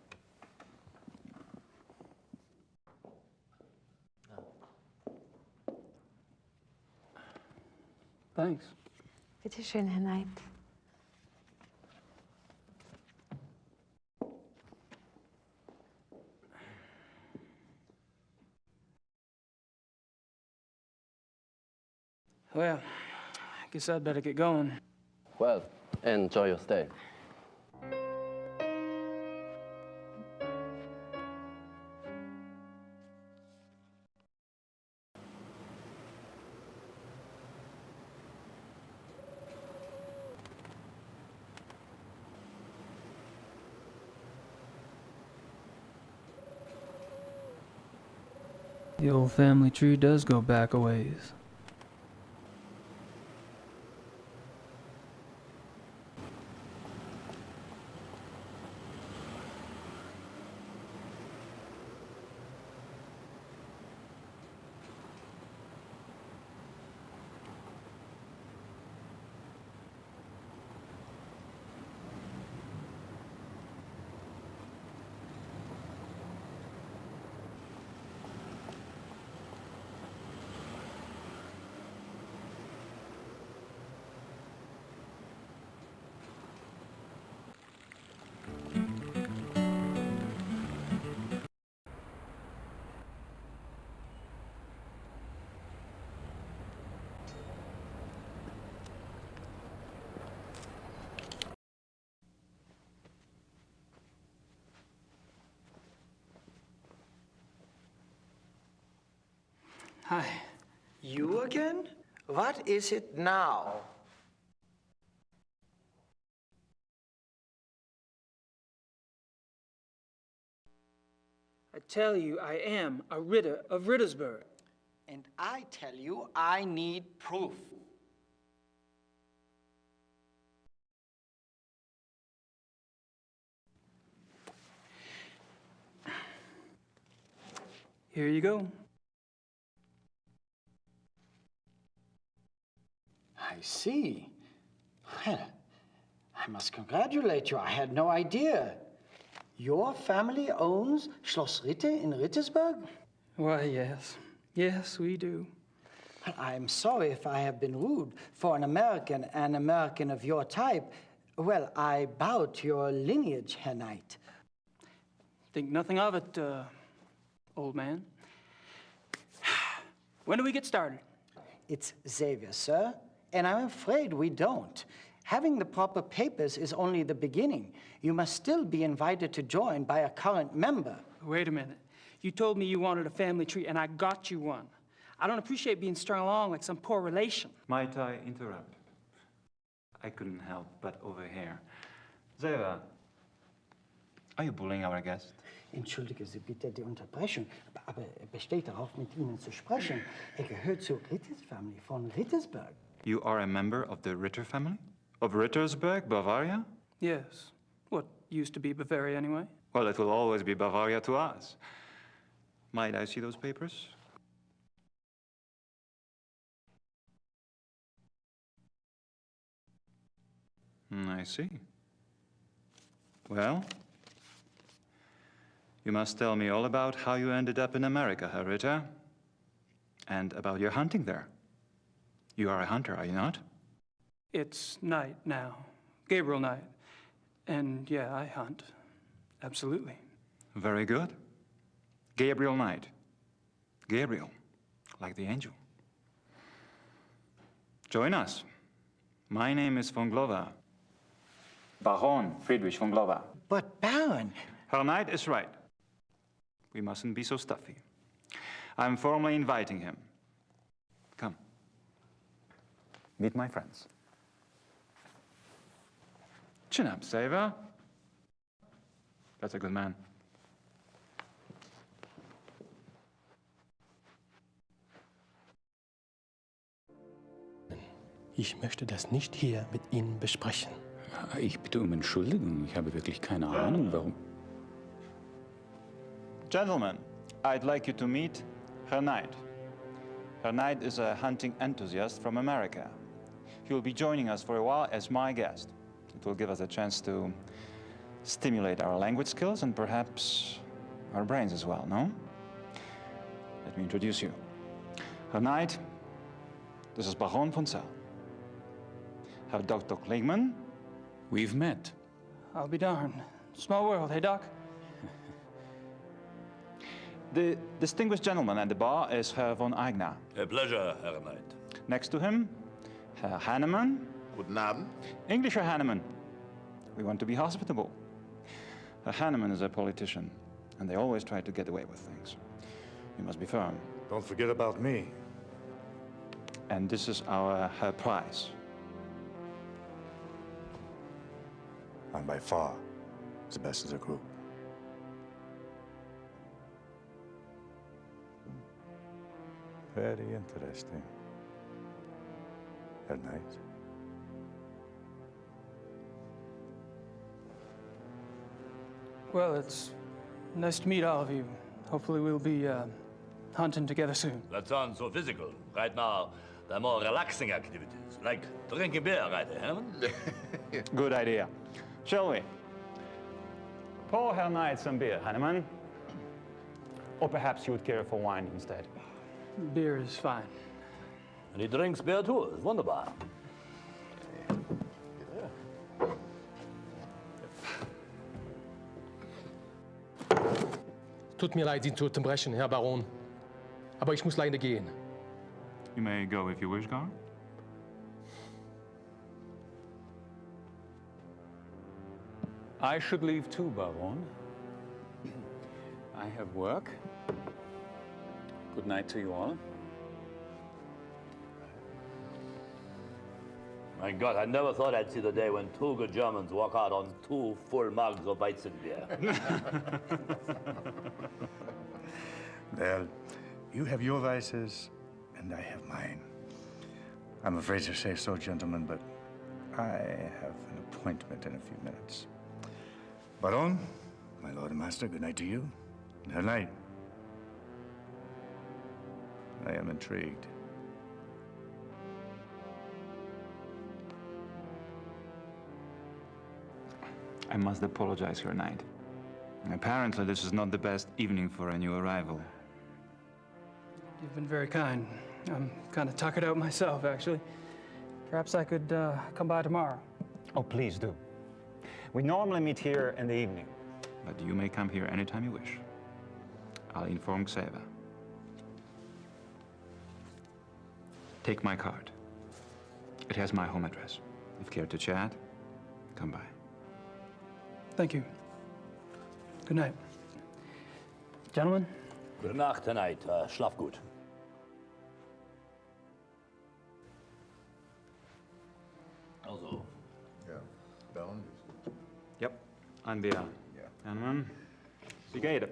Thanks. Bitte schön, Herr Knight. Well, I guess I'd better get going. Well, enjoy your stay. The old family tree does go back a ways. Hi. You again? What is it now? I tell you, I am a Ritter of Rittersburg. And I tell you, I need proof. Here you go. I see. Well, I must congratulate you. I had no idea. Your family owns Schloss Ritte in Rittersburg? Why, yes. Yes, we do. Well, I'm sorry if I have been rude. For an American of your type, well, I bow to your lineage, Herr Knight. Think nothing of it, old man. When do we get started? It's Xavier, sir, and I'm afraid we don't. Having the proper papers is only the beginning. You must still be invited to join by a current member. Wait a minute. You told me you wanted a family tree, and I got you one. I don't appreciate being strung along like some poor relation. Might I interrupt? I couldn't help but overhear. Sarah, are you bullying our guest? Entschuldige Sie bitte die Unterbrechung, aber er besteht darauf, mit Ihnen zu sprechen. Er gehört zur Ritters Family von Rittersburg. You are a member of the Ritter family? Of Rittersburg, Bavaria? Yes. What used to be Bavaria, anyway. Well, it will always be Bavaria to us. Might I see those papers? I see. Well, you must tell me all about how you ended up in America, Herr Ritter, and about your hunting there. You are a hunter, are you not? It's Knight now. Gabriel Knight. And yeah, I hunt. Absolutely. Very good. Gabriel Knight. Gabriel, like the angel. Join us. My name is von Glover. Baron Friedrich von Glover. But Baron... Herr Knight is right. We mustn't be so stuffy. I'm formally inviting him. Come. Meet my friends. Chin up, Saver. That's a good man. Ich möchte das nicht hier mit Ihnen besprechen. Ich bitte um Entschuldigung. Ich habe wirklich keine Ahnung, warum. Gentlemen, I'd like you to meet Herr Knight. Herr Knight is a hunting enthusiast from America. He will be joining us for a while as my guest. It will give us a chance to stimulate our language skills and perhaps our brains as well, no? Let me introduce you. Herr Knight, this is Baron von Zell. Herr Dr. Klingman. We've met. I'll be darned. Small world, hey, Doc? The distinguished gentleman at the bar is Herr von Eigner. A pleasure, Herr Knight. Next to him, Herr Hannemann. Guten Abend. English Herr Hannemann. We want to be hospitable. Herr Hannemann is a politician, and they always try to get away with things. You must be firm. Don't forget about me. And this is our Herr Price. I'm by far the best of the group. Very interesting. Herr Knight. Well, it's nice to meet all of you. Hopefully we'll be hunting together soon. That sounds so physical. Right now, there are more relaxing activities, like drinking beer, right, Herman? Good idea. Shall we? Pour Herr Knight some beer, Hannemann. Or perhaps you would care for wine instead. Beer is fine. And he drinks beer too. It's wunderbar. Tut mir leid, Sie zu unterbrechen, Herr Baron. Aber ich muss leider gehen. You may go if you wish, Gar. I should leave too, Baron. I have work. Good night to you all. My God, I never thought I'd see the day when two good Germans walk out on 2 full mugs of Weizenbier. Well, you have your vices, and I have mine. I'm afraid to say so, gentlemen, but I have an appointment in a few minutes. Baron, my lord and master, good night to you. Good night. I am intrigued. I must apologize, Herr Knight. Apparently, this is not the best evening for a new arrival. You've been very kind. I'm kind of tuckered out myself, actually. Perhaps I could come by tomorrow. Oh, please do. We normally meet here in the evening, but you may come here anytime you wish. I'll inform Xaver. Take my card. It has my home address. If you care to chat, come by. Thank you. Good night. Gentlemen? Gute Nacht, Herr Knight. Schlaf gut. Also. Ja, Baron? Yep, I'm Bea. Ja. Hannemann, wie geht es?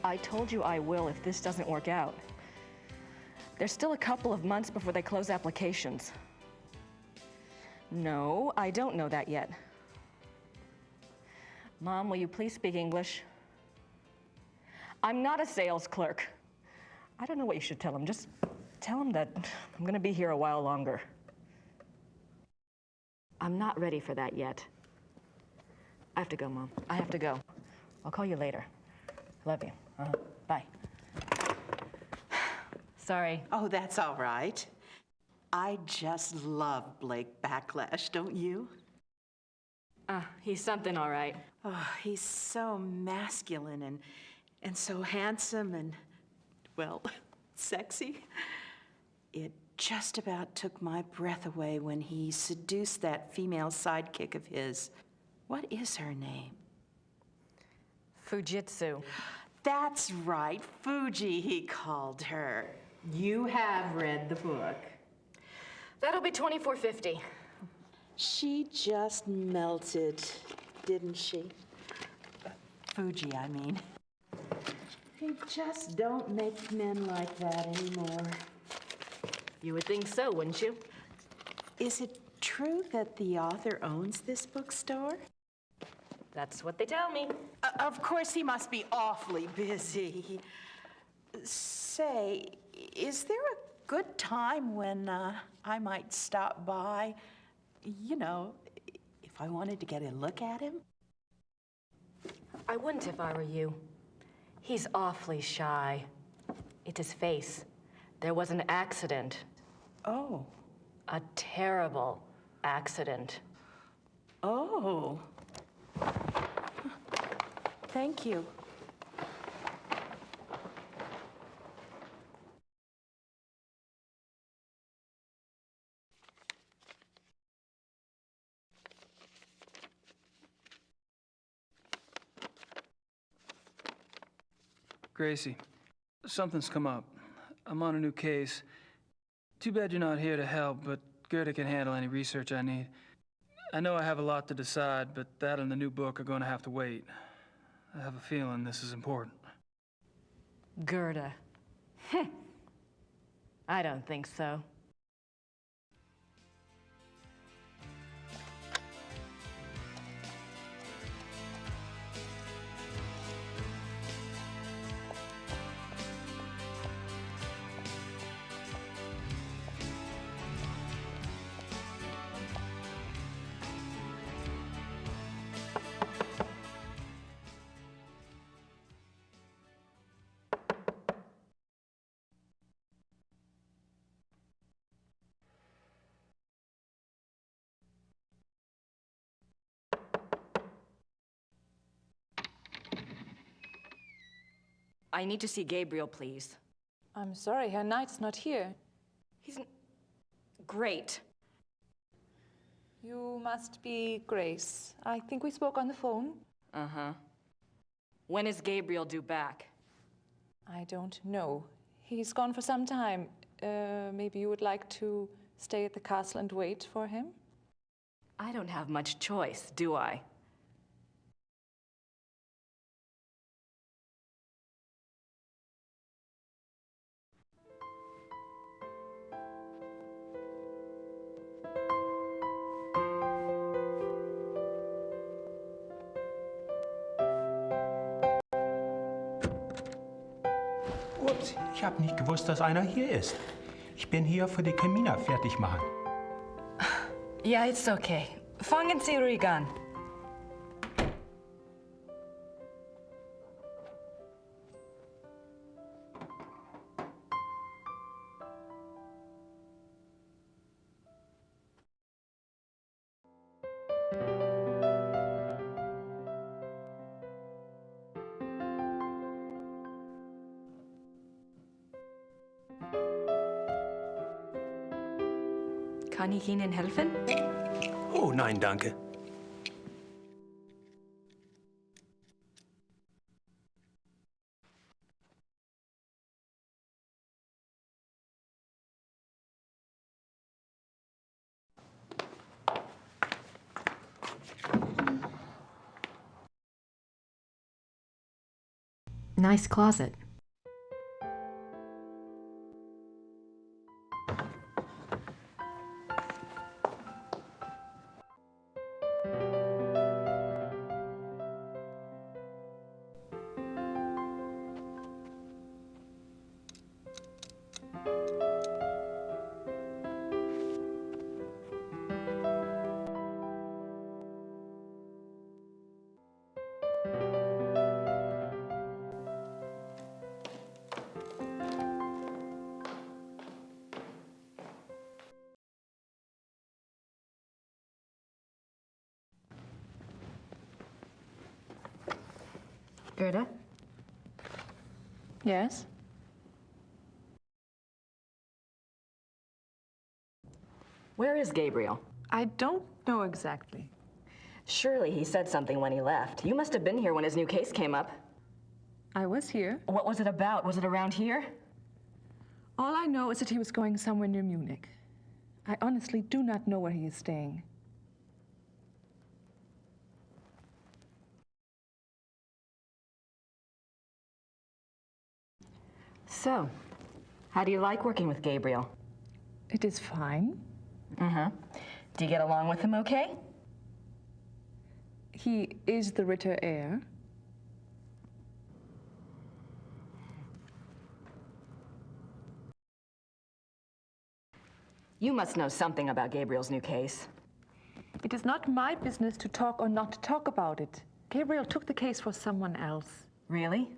I told you I will if this doesn't work out. There's still a couple of months before they close applications. No, I don't know that yet. Mom, will you please speak English? I'm not a sales clerk. I don't know what you should tell him. Just tell him that I'm gonna be here a while longer. I'm not ready for that yet. I have to go, Mom. I have to go. I'll call you later. Love you. Bye. Sorry. Oh, that's all right. I just love Blake Backlash, don't you? He's something all right. Oh, he's so masculine and so handsome and, well, sexy. It just about took my breath away when he seduced that female sidekick of his. What is her name? Fujitsu. That's right, Fuji, he called her. You have read the book. That'll be $24.50. She just melted, didn't she? Fuji, I mean. They just don't make men like that anymore. You would think so, wouldn't you? Is it true that the author owns this bookstore? That's what they tell me. Of course, he must be awfully busy. Say, is there a good time when I might stop by? You know, if I wanted to get a look at him? I wouldn't if I were you. He's awfully shy. It's his face. There was an accident. Oh. A terrible accident. Oh. Thank you. Gracie, something's come up. I'm on a new case. Too bad you're not here to help, but Gerda can handle any research I need. I know I have a lot to decide, but that and the new book are going to have to wait. I have a feeling this is important. Gerda. I don't think so. I need to see Gabriel, please. I'm sorry, Herr Knight's not here. Great. You must be Grace. I think we spoke on the phone. Uh-huh. When is Gabriel due back? I don't know. He's gone for some time. Maybe you would like to stay at the castle and wait for him? I don't have much choice, do I? Ups, ich habe nicht gewusst, dass einer hier ist. Ich bin hier für die Kamina fertig machen. Yeah, it's okay. Fangen Sie ruhig an. Kann ich Ihnen helfen? Oh nein, danke. Nice closet. Gerda? Yes? Where is Gabriel? I don't know exactly. Surely he said something when he left. You must have been here when his new case came up. I was here. What was it about? Was it around here? All I know is that he was going somewhere near Munich. I honestly do not know where he is staying. So, how do you like working with Gabriel? It is fine. Uh-huh. Do you get along with him okay? He is the Ritter heir. You must know something about Gabriel's new case. It is not my business to talk or not to talk about it. Gabriel took the case for someone else. Really?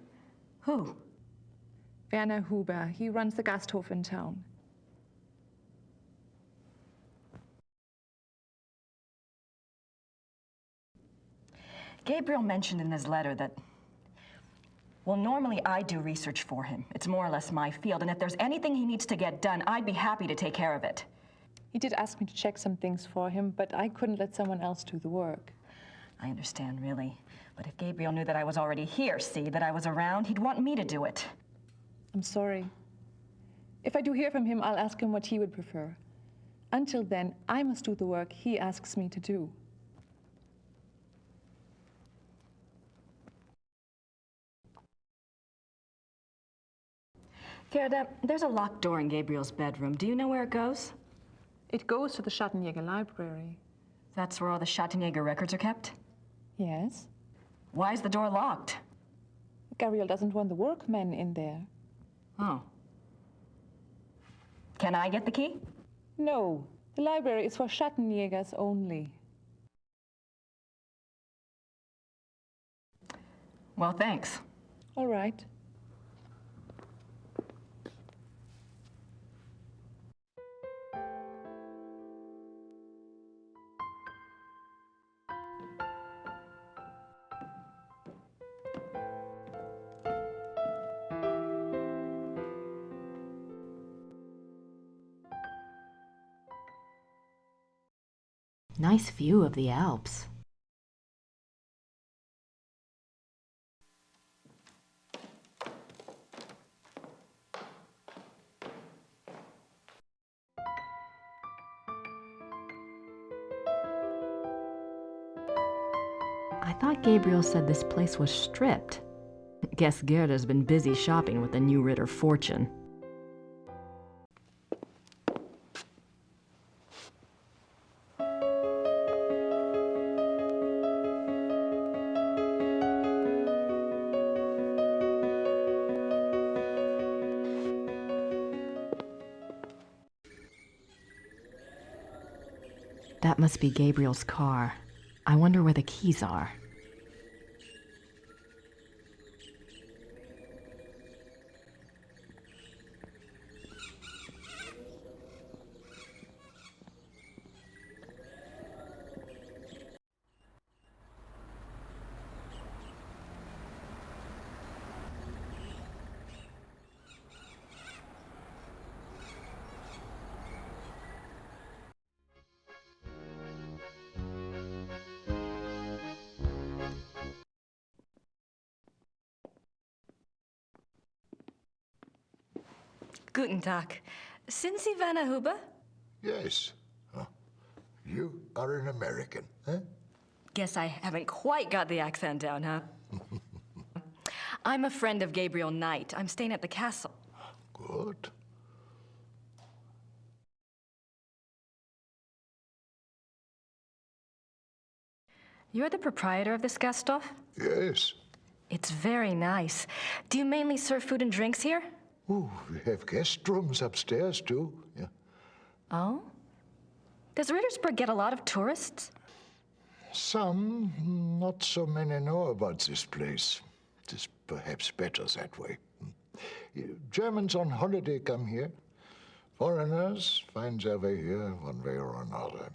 Who? Werner Huber. He runs the Gasthof in town. Gabriel mentioned in his letter that, well, normally I do research for him. It's more or less my field, and if there's anything he needs to get done, I'd be happy to take care of it. He did ask me to check some things for him, but I couldn't let someone else do the work. I understand, really. But if Gabriel knew that I was already here, see, that I was around, he'd want me to do it. I'm sorry. If I do hear from him, I'll ask him what he would prefer. Until then, I must do the work he asks me to do. Gerda, there's a locked door in Gabriel's bedroom. Do you know where it goes? It goes to the Schattenjäger library. That's where all the Schattenjäger records are kept? Yes. Why is the door locked? Gabriel doesn't want the workmen in there. Oh. Can I get the key? No. The library is for Schattenjägers only. Well, thanks. All right. Nice view of the Alps. I thought Gabriel said this place was stripped. Guess Gerda's been busy shopping with the new Ritter fortune. That must be Gabriel's car. I wonder where the keys are. Guten Tag. Sind Sie Werner Huber? Yes. You are an American, eh? Guess I haven't quite got the accent down, huh? I'm a friend of Gabriel Knight. I'm staying at the castle. Good. You're the proprietor of this Gasthof? Yes. It's very nice. Do you mainly serve food and drinks here? Oh, we have guest rooms upstairs, too. Yeah. Oh? Does Rittersburg get a lot of tourists? Some, not so many know about this place. It is perhaps better that way. Germans on holiday come here. Foreigners find their way here one way or another.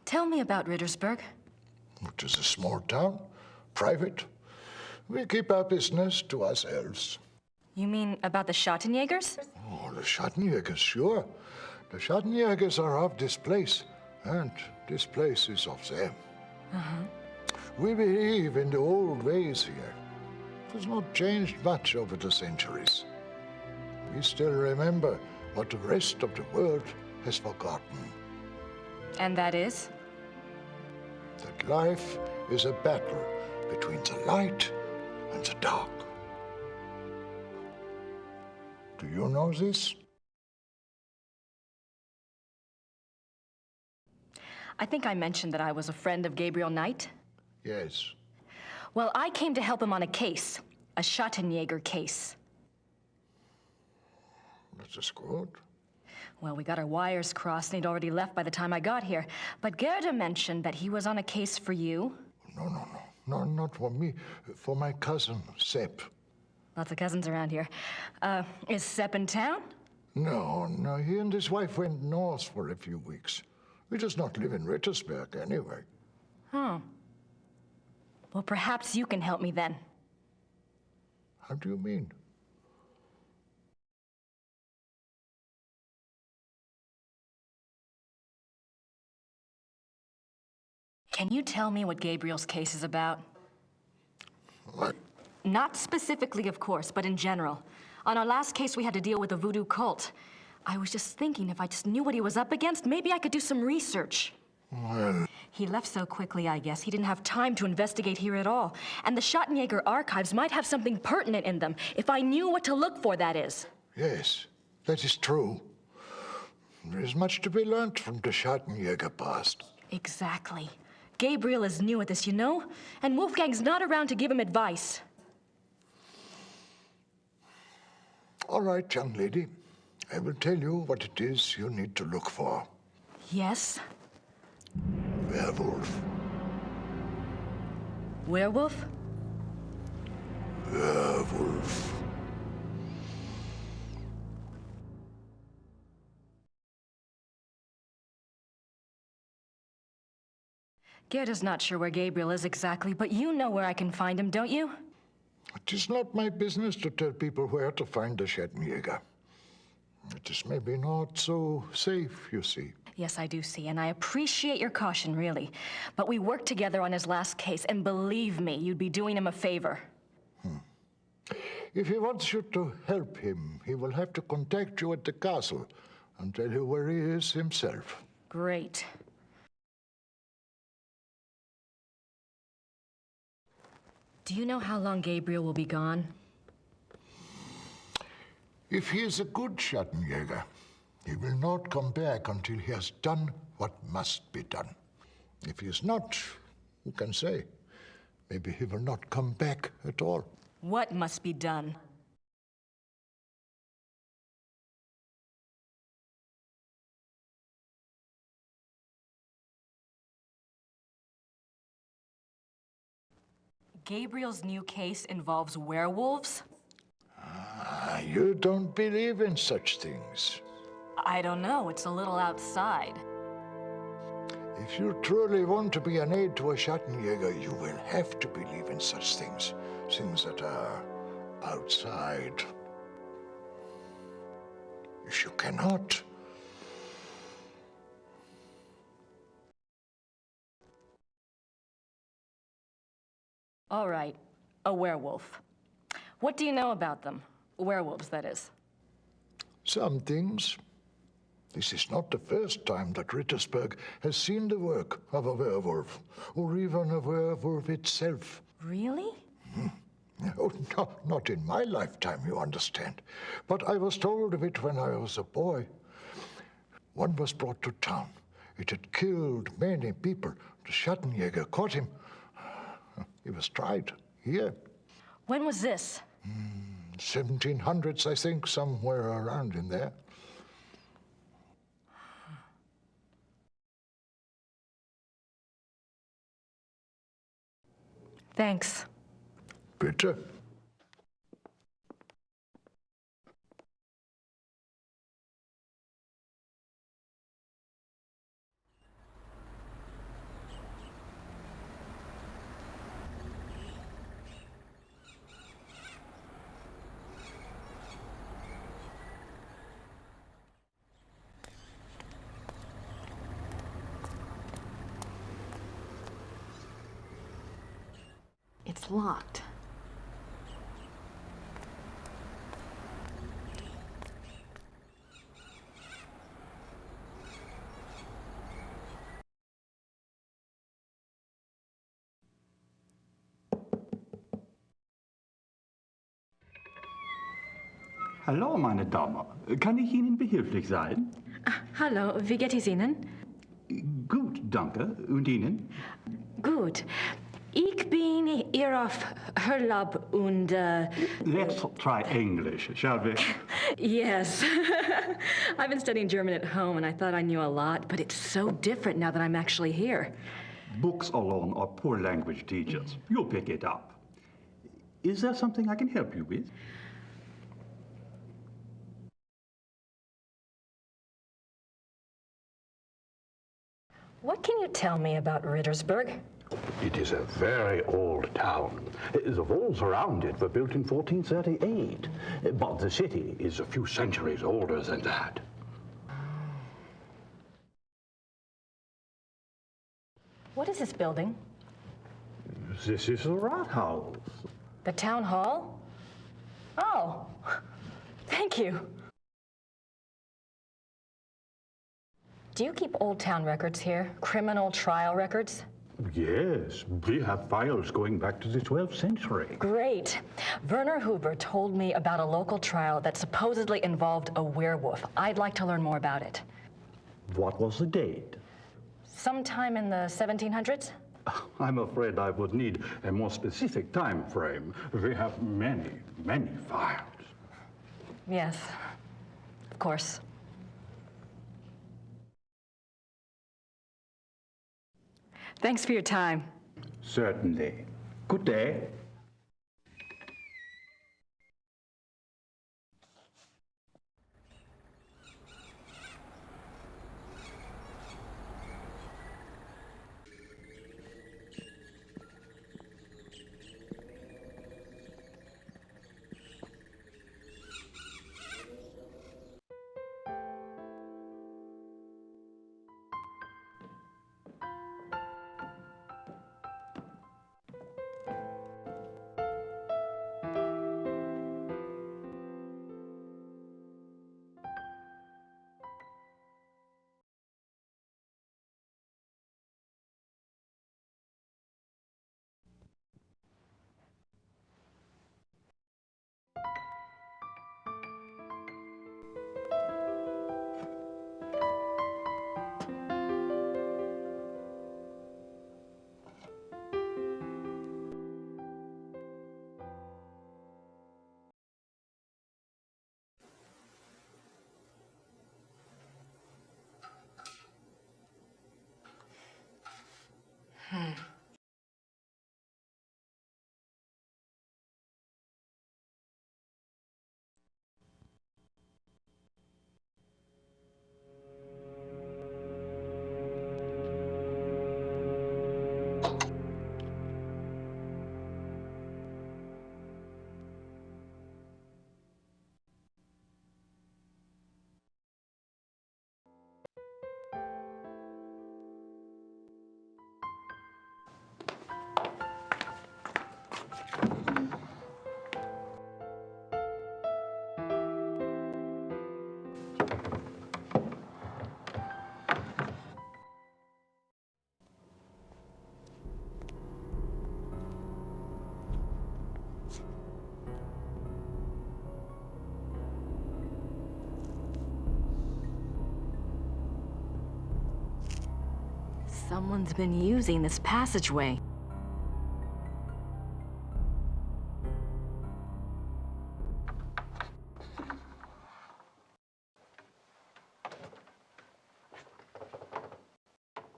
Tell me about Rittersburg. It is a small town, private. We keep our business to ourselves. You mean about the Schattenjägers? Oh, the Schattenjägers, sure. The Schattenjägers are of this place, and this place is of them. Uh-huh. We believe in the old ways here. It has not changed much over the centuries. We still remember what the rest of the world has forgotten. And that is? That life is a battle between the light and the dark. Do you know this? I think I mentioned that I was a friend of Gabriel Knight. Yes. Well, I came to help him on a case, a Schattenjäger case. That is good. Well, we got our wires crossed and he'd already left by the time I got here. But Gerda mentioned that he was on a case for you. No, not for me. For my cousin, Sepp. Lots of cousins around here. Is Sepp in town? No, he and his wife went north for a few weeks. He does not live in Rittersberg anyway. Oh. Well, perhaps you can help me then. How do you mean? Can you tell me what Gabriel's case is about? What? Not specifically, of course, but in general. On our last case, we had to deal with a voodoo cult. I was just thinking if I just knew what he was up against, maybe I could do some research. Well... He left so quickly, I guess. He didn't have time to investigate here at all. And the Schattenjäger archives might have something pertinent in them, if I knew what to look for, that is. Yes, that is true. There is much to be learned from the Schattenjäger past. Exactly. Gabriel is new at this, you know? And Wolfgang's not around to give him advice. All right, young lady. I will tell you what it is you need to look for. Yes? Werewolf. Werewolf? Werewolf. Gerda's not sure where Gabriel is exactly, but you know where I can find him, don't you? It is not my business to tell people where to find the Schattenjäger. It is maybe not so safe, you see. Yes, I do see, and I appreciate your caution, really. But we worked together on his last case, and believe me, you'd be doing him a favor. If he wants you to help him, he will have to contact you at the castle and tell you where he is himself. Great. Do you know how long Gabriel will be gone? If he is a good Schattenjäger, he will not come back until he has done what must be done. If he is not, who can say? Maybe he will not come back at all. What must be done? Gabriel's new case involves werewolves? You don't believe in such things. I don't know. It's a little outside. If you truly want to be an aid to a Schattenjäger, you will have to believe in such things. Things that are outside. If you cannot, all right, a werewolf. What do you know about them? Werewolves, that is. some things. This is not the first time that Rittersberg has seen the work of a werewolf, or even a werewolf itself. Really? Oh, no, not in my lifetime, you understand. But I was told of it when I was a boy. One was brought to town. It had killed many people. The Schattenjäger caught him. He was tried here. When was this? 1700s, I think, somewhere around in there. Thanks. Bitte. It's locked. Hallo, meine Dame. Kann ich Ihnen behilflich sein? Hallo, wie geht es Ihnen? Gut, danke. Und Ihnen? Gut. Ich bin hier auf Urlaub und, Let's try English, shall we? Yes. I've been studying German at home, and I thought I knew a lot, but it's so different now that I'm actually here. Books alone are poor language teachers. You'll pick it up. Is there something I can help you with? What can you tell me about Rittersburg? It is a very old town. The walls around it were built in 1438, but the city is a few centuries older than that. What is this building? This is the Rathaus. The town hall? Oh, thank you. Do you keep old town records here? Criminal trial records? Yes, we have files going back to the 12th century. Great. Werner Huber told me about a local trial that supposedly involved a werewolf. I'd like to learn more about it. What was the date? Sometime in the 1700s? I'm afraid I would need a more specific time frame. We have many, many files. Yes, of course. Thanks for your time. Certainly. Good day. Someone's been using this passageway.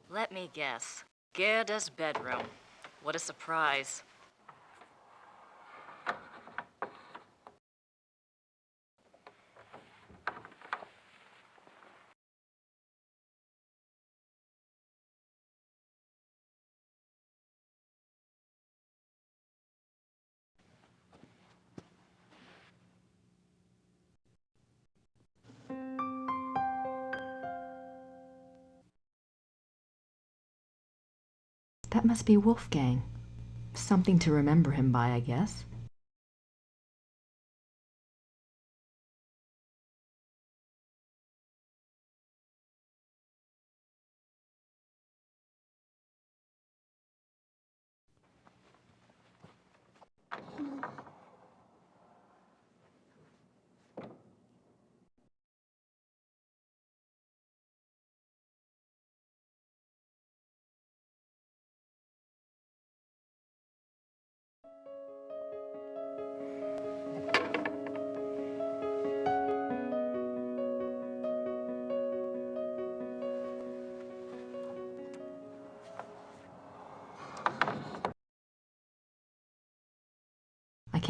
Let me guess. Gerda's bedroom. What a surprise. That must be Wolfgang. Something to remember him by, I guess.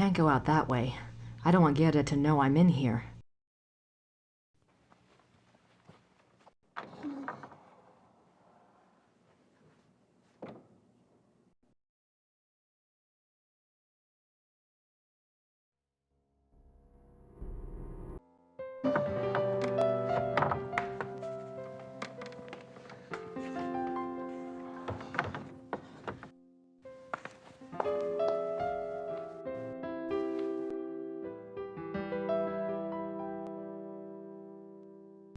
can't go out that way. I don't want Gerda to know I'm in here.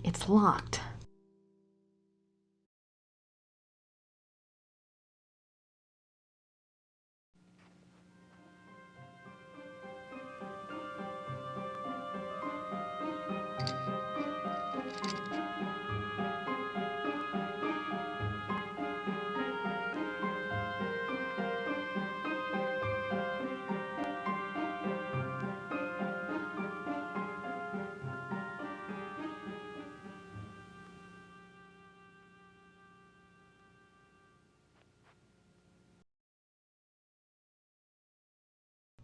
It's locked.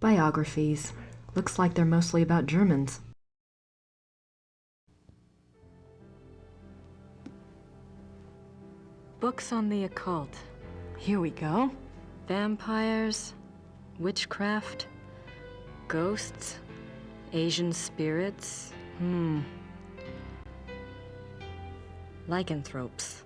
Biographies. Looks like they're mostly about Germans. Books on the occult. Here we go. Vampires, witchcraft, ghosts, Asian spirits. Lycanthropes.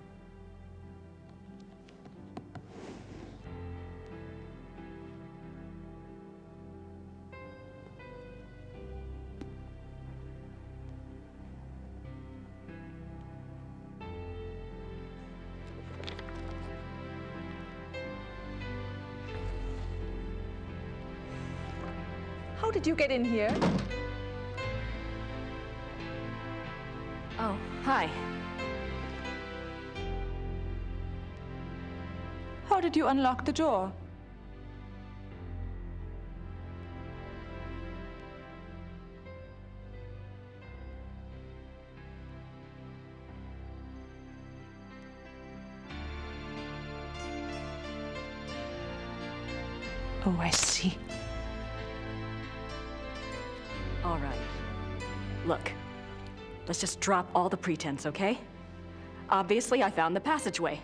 How did you get in here? Oh, hi. How did you unlock the door? Oh, I see. All right. Look, let's just drop all the pretense, okay? Obviously, I found the passageway.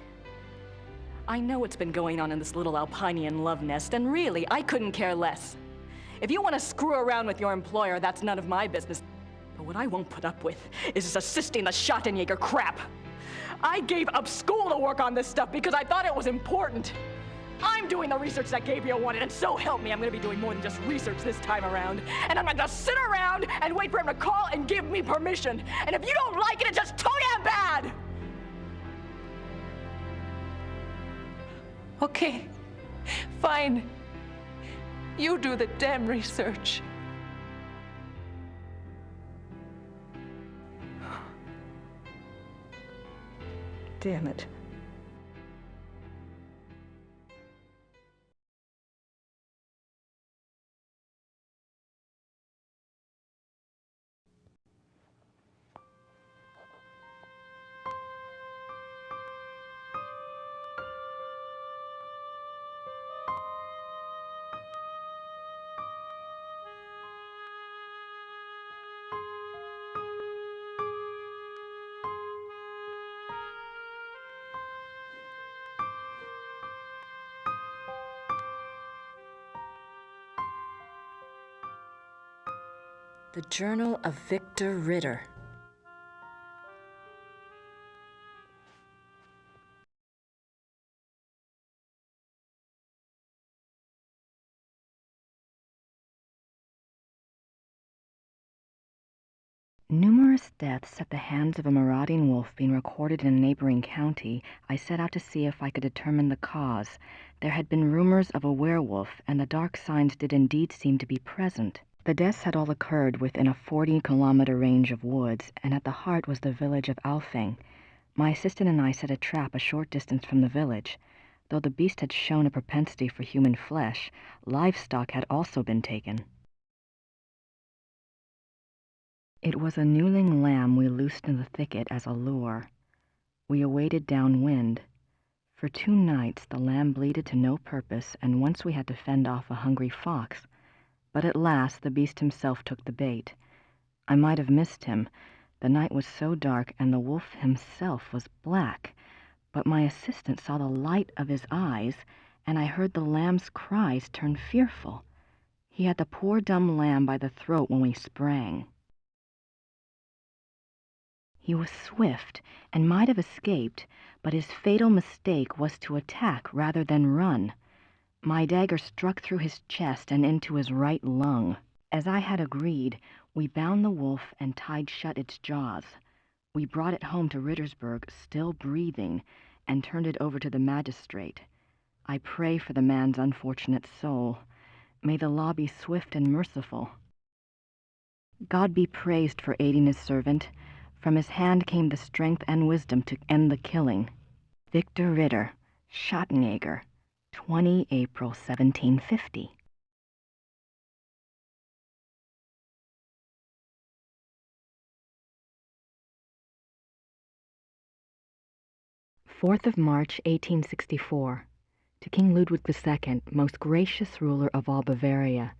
I know what's been going on in this little Alpinian love nest, and really, I couldn't care less. If you want to screw around with your employer, that's none of my business. But what I won't put up with is assisting the Schottenjäger crap. I gave up school to work on this stuff because I thought it was important. I'm doing the research that Gabriel wanted, and so help me, I'm gonna be doing more than just research this time around. And I'm not gonna sit around and wait for him to call and give me permission. And if you don't like it, it's just too damn bad! Okay, fine. You do the damn research. Damn it. The Journal of Victor Ritter. Numerous deaths at the hands of a marauding wolf being recorded in a neighboring county, I set out to see if I could determine the cause. There had been rumors of a werewolf, and the dark signs did indeed seem to be present. The deaths had all occurred within a 40-kilometer range of woods, and at the heart was the village of Alfing. My assistant and I set a trap a short distance from the village. Though the beast had shown a propensity for human flesh, livestock had also been taken. It was a newling lamb we loosed in the thicket as a lure. We awaited downwind. For 2 nights the lamb bleated to no purpose, and once we had to fend off a hungry fox. But at last the beast himself took the bait. I might have missed him. The night was so dark, and the wolf himself was black. But my assistant saw the light of his eyes, and I heard the lamb's cries turn fearful. He had the poor dumb lamb by the throat when we sprang. He was swift and might have escaped, but his fatal mistake was to attack rather than run. My dagger struck through his chest and into his right lung. As I had agreed, we bound the wolf and tied shut its jaws. We brought it home to Rittersberg, still breathing, and turned it over to the magistrate. I pray for the man's unfortunate soul. May the law be swift and merciful. God be praised for aiding his servant. From his hand came the strength and wisdom to end the killing. Victor Ritter, Schottenjäger, 20 April 1750. 4th of March, 1864. To King Ludwig II, most gracious ruler of all Bavaria.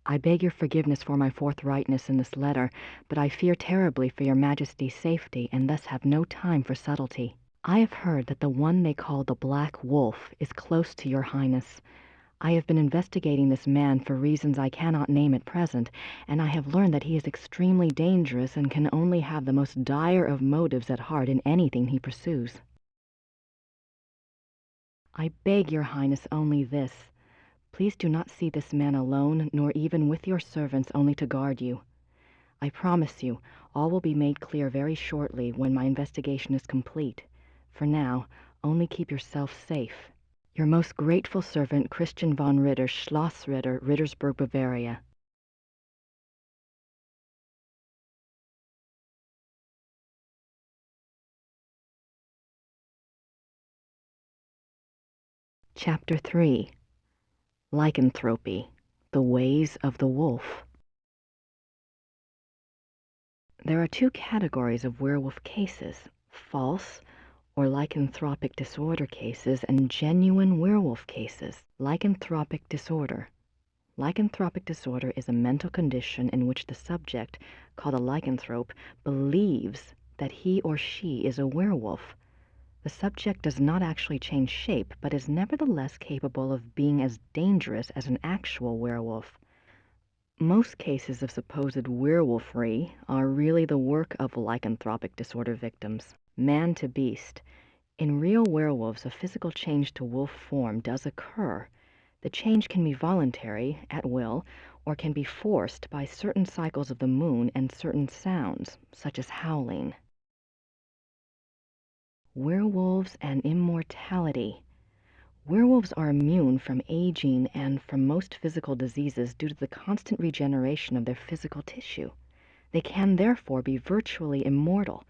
I beg your forgiveness for my forthrightness in this letter, but I fear terribly for your Majesty's safety, and thus have no time for subtlety. I have heard that the one they call the Black Wolf is close to your Highness. I have been investigating this man for reasons I cannot name at present, and I have learned that he is extremely dangerous and can only have the most dire of motives at heart in anything he pursues. I beg your Highness only this. Please do not see this man alone, nor even with your servants only to guard you. I promise you, all will be made clear very shortly when my investigation is complete. For now, only keep yourself safe. Your most grateful servant, Christian von Ritter, Schloss Ritter, Rittersberg, Bavaria. Chapter 3. Lycanthropy, the Ways of the Wolf. There are two categories of werewolf cases: false or lycanthropic disorder cases and genuine werewolf cases. Lycanthropic disorder. Lycanthropic disorder is a mental condition in which the subject, called a lycanthrope, believes that he or she is a werewolf. The subject does not actually change shape, but is nevertheless capable of being as dangerous as an actual werewolf. Most cases of supposed werewolfery are really the work of lycanthropic disorder victims. Man to beast. In real werewolves, a physical change to wolf form does occur. The change can be voluntary, at will, or can be forced by certain cycles of the moon and certain sounds, such as howling. Werewolves and immortality. Werewolves are immune from aging and from most physical diseases due to the constant regeneration of their physical tissue. They can therefore be virtually immortal.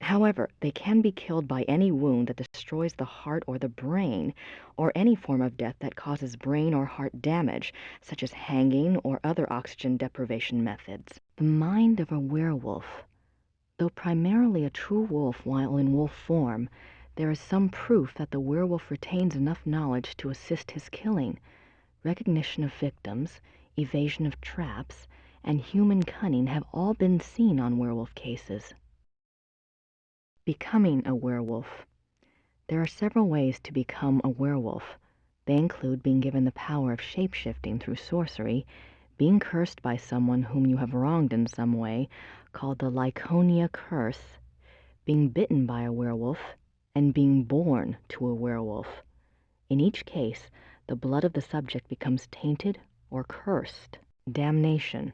However, they can be killed by any wound that destroys the heart or the brain, or any form of death that causes brain or heart damage, such as hanging or other oxygen deprivation methods. The mind of a werewolf. Though primarily a true wolf while in wolf form, there is some proof that the werewolf retains enough knowledge to assist his killing. Recognition of victims, evasion of traps, and human cunning have all been seen on werewolf cases. Becoming a werewolf. There are several ways to become a werewolf. They include being given the power of shape-shifting through sorcery, being cursed by someone whom you have wronged in some way, called the Lyconia curse, being bitten by a werewolf, and being born to a werewolf. In each case, the blood of the subject becomes tainted or cursed. Damnation.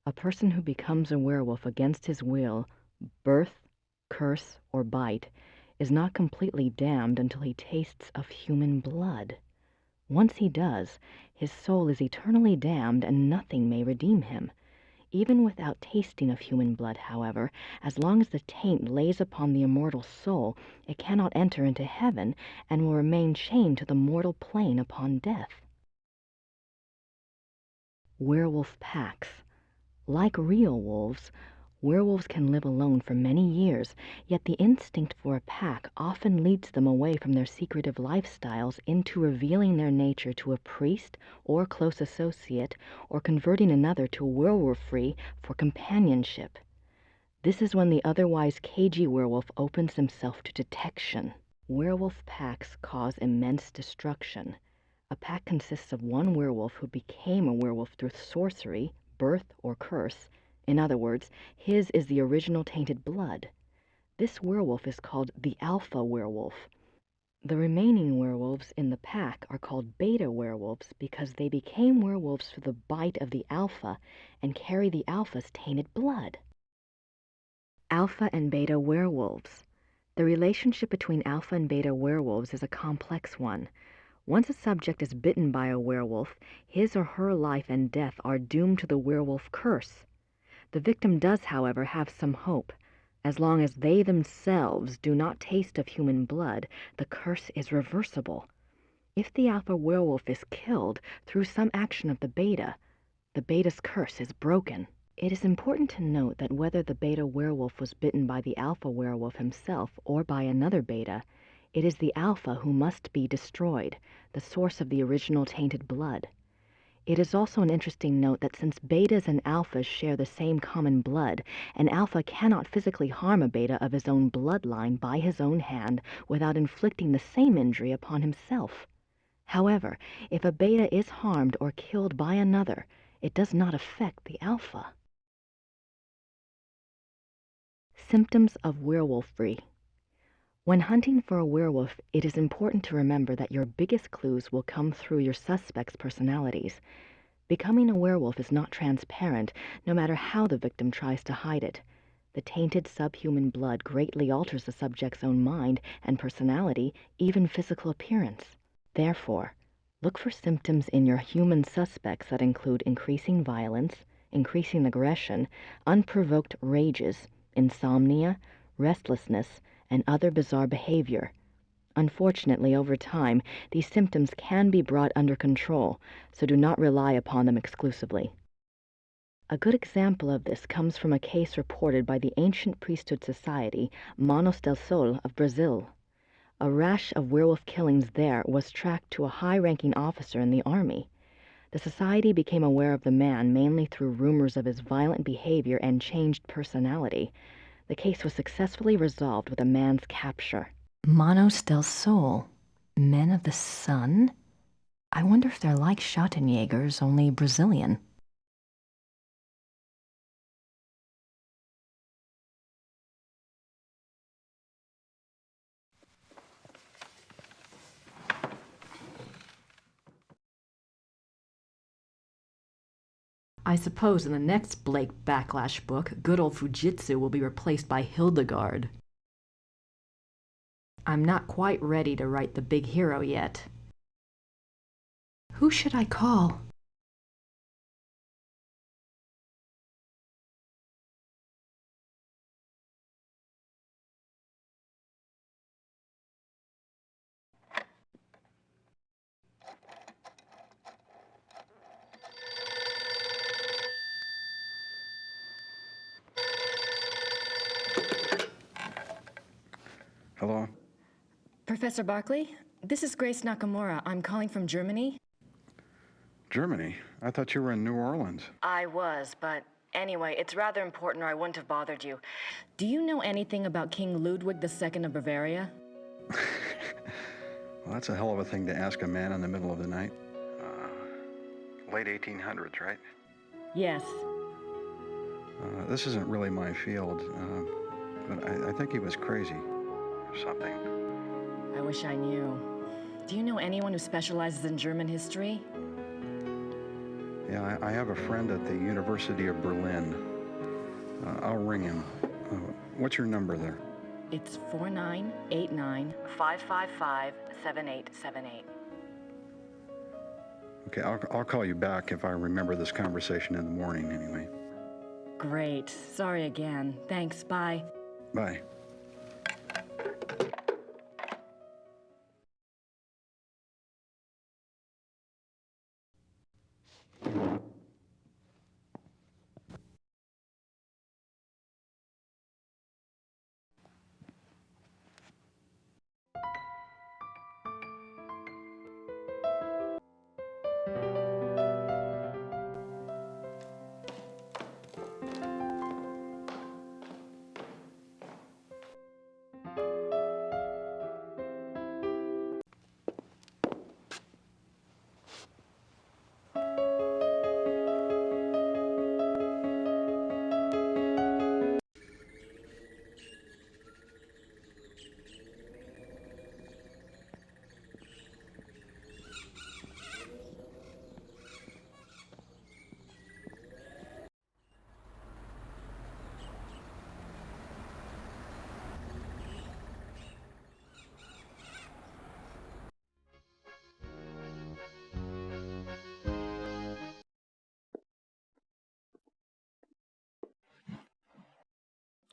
A person who becomes a werewolf against his will, birth, curse, or bite, is not completely damned until he tastes of human blood. Once he does, his soul is eternally damned and nothing may redeem him. Even without tasting of human blood, however, as long as the taint lays upon the immortal soul, it cannot enter into heaven and will remain chained to the mortal plane upon death. Werewolf packs. Like real wolves, Werewolves can live alone for many years, yet the instinct for a pack often leads them away from their secretive lifestyles into revealing their nature to a priest or close associate, or converting another to a werewolf-free for companionship. This is when the otherwise cagey werewolf opens himself to detection. Werewolf packs cause immense destruction. A pack consists of one werewolf who became a werewolf through sorcery, birth, or curse. In other words, his is the original tainted blood. This werewolf is called the alpha werewolf. The remaining werewolves in the pack are called beta werewolves because they became werewolves through the bite of the alpha and carry the alpha's tainted blood. Alpha and beta werewolves. The relationship between alpha and beta werewolves is a complex one. Once a subject is bitten by a werewolf, his or her life and death are doomed to the werewolf curse. The victim does, however, have some hope. As long as they themselves do not taste of human blood, the curse is reversible. If the alpha werewolf is killed through some action of the beta's curse is broken. It is important to note that whether the beta werewolf was bitten by the alpha werewolf himself or by another beta, it is the alpha who must be destroyed, the source of the original tainted blood. It is also an interesting note that since betas and alphas share the same common blood, an alpha cannot physically harm a beta of his own bloodline by his own hand without inflicting the same injury upon himself. However, if a beta is harmed or killed by another, it does not affect the alpha. Symptoms of werewolfery. When hunting for a werewolf, it is important to remember that your biggest clues will come through your suspects' personalities. Becoming a werewolf is not transparent, no matter how the victim tries to hide it. The tainted subhuman blood greatly alters the subject's own mind and personality, even physical appearance. Therefore, look for symptoms in your human suspects that include increasing violence, increasing aggression, unprovoked rages, insomnia, restlessness, and other bizarre behavior. Unfortunately, over time, these symptoms can be brought under control, so do not rely upon them exclusively. A good example of this comes from a case reported by the ancient priesthood society Manos del Sol of Brazil. A rash of werewolf killings there was tracked to a high-ranking officer in the army. The society became aware of the man mainly through rumors of his violent behavior and changed personality. The case was successfully resolved with a man's capture. Manos del Sol, men of the sun? I wonder if they're like Schottenjägers, only Brazilian. I suppose in the next Blake Backlash book, good old Fujitsu will be replaced by Hildegard. I'm not quite ready to write the big hero yet. Who should I call? Hello? Professor Barkley, this is Grace Nakamura. I'm calling from Germany. Germany? I thought you were in New Orleans. I was, but anyway, it's rather important or I wouldn't have bothered you. Do you know anything about King Ludwig II of Bavaria? Well, that's a hell of a thing to ask a man in the middle of the night. Late 1800s, right? Yes. This isn't really my field, but I think he was crazy or something. I wish I knew. Do you know anyone who specializes in German history? Yeah, I have a friend at the University of Berlin. I'll ring him. What's your number there? It's 4989-555-7878. Okay, I'll call you back if I remember this conversation in the morning anyway. Great. Sorry again. Thanks. Bye. Bye.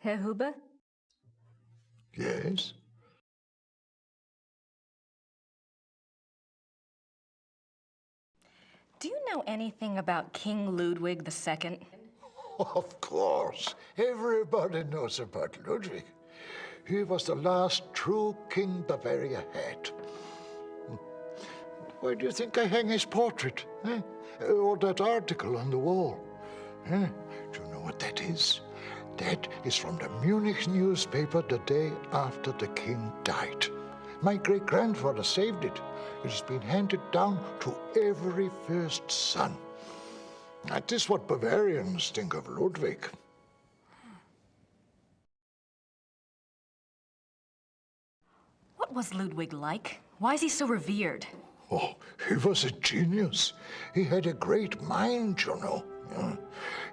Herr Huber? Yes? Do you know anything about King Ludwig II? Of course. Everybody knows about Ludwig. He was the last true king Bavaria had. Why do you think I hang his portrait? Eh? Or that article on the wall? Eh? Do you know what that is? That is from the Munich newspaper the day after the king died. My great-grandfather saved it. It has been handed down to every first son. That is what Bavarians think of Ludwig. What was Ludwig like? Why is he so revered? Oh, he was a genius. He had a great mind, you know.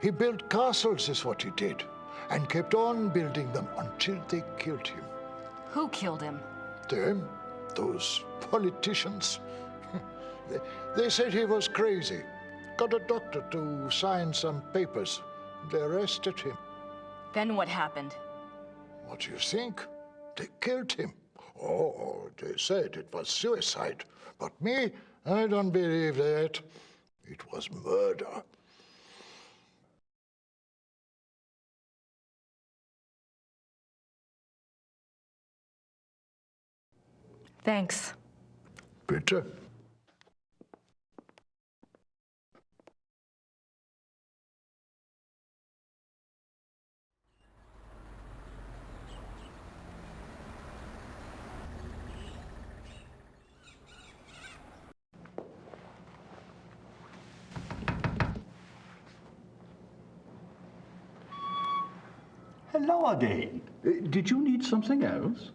He built castles, is what he did, and kept on building them until they killed him. Who killed him? Them, those politicians. They said he was crazy. Got a doctor to sign some papers. They arrested him. Then what happened? What do you think? They killed him. Oh, they said it was suicide. But me, I don't believe that. It was murder. Thanks. Bitte. Hello again. Did you need something else?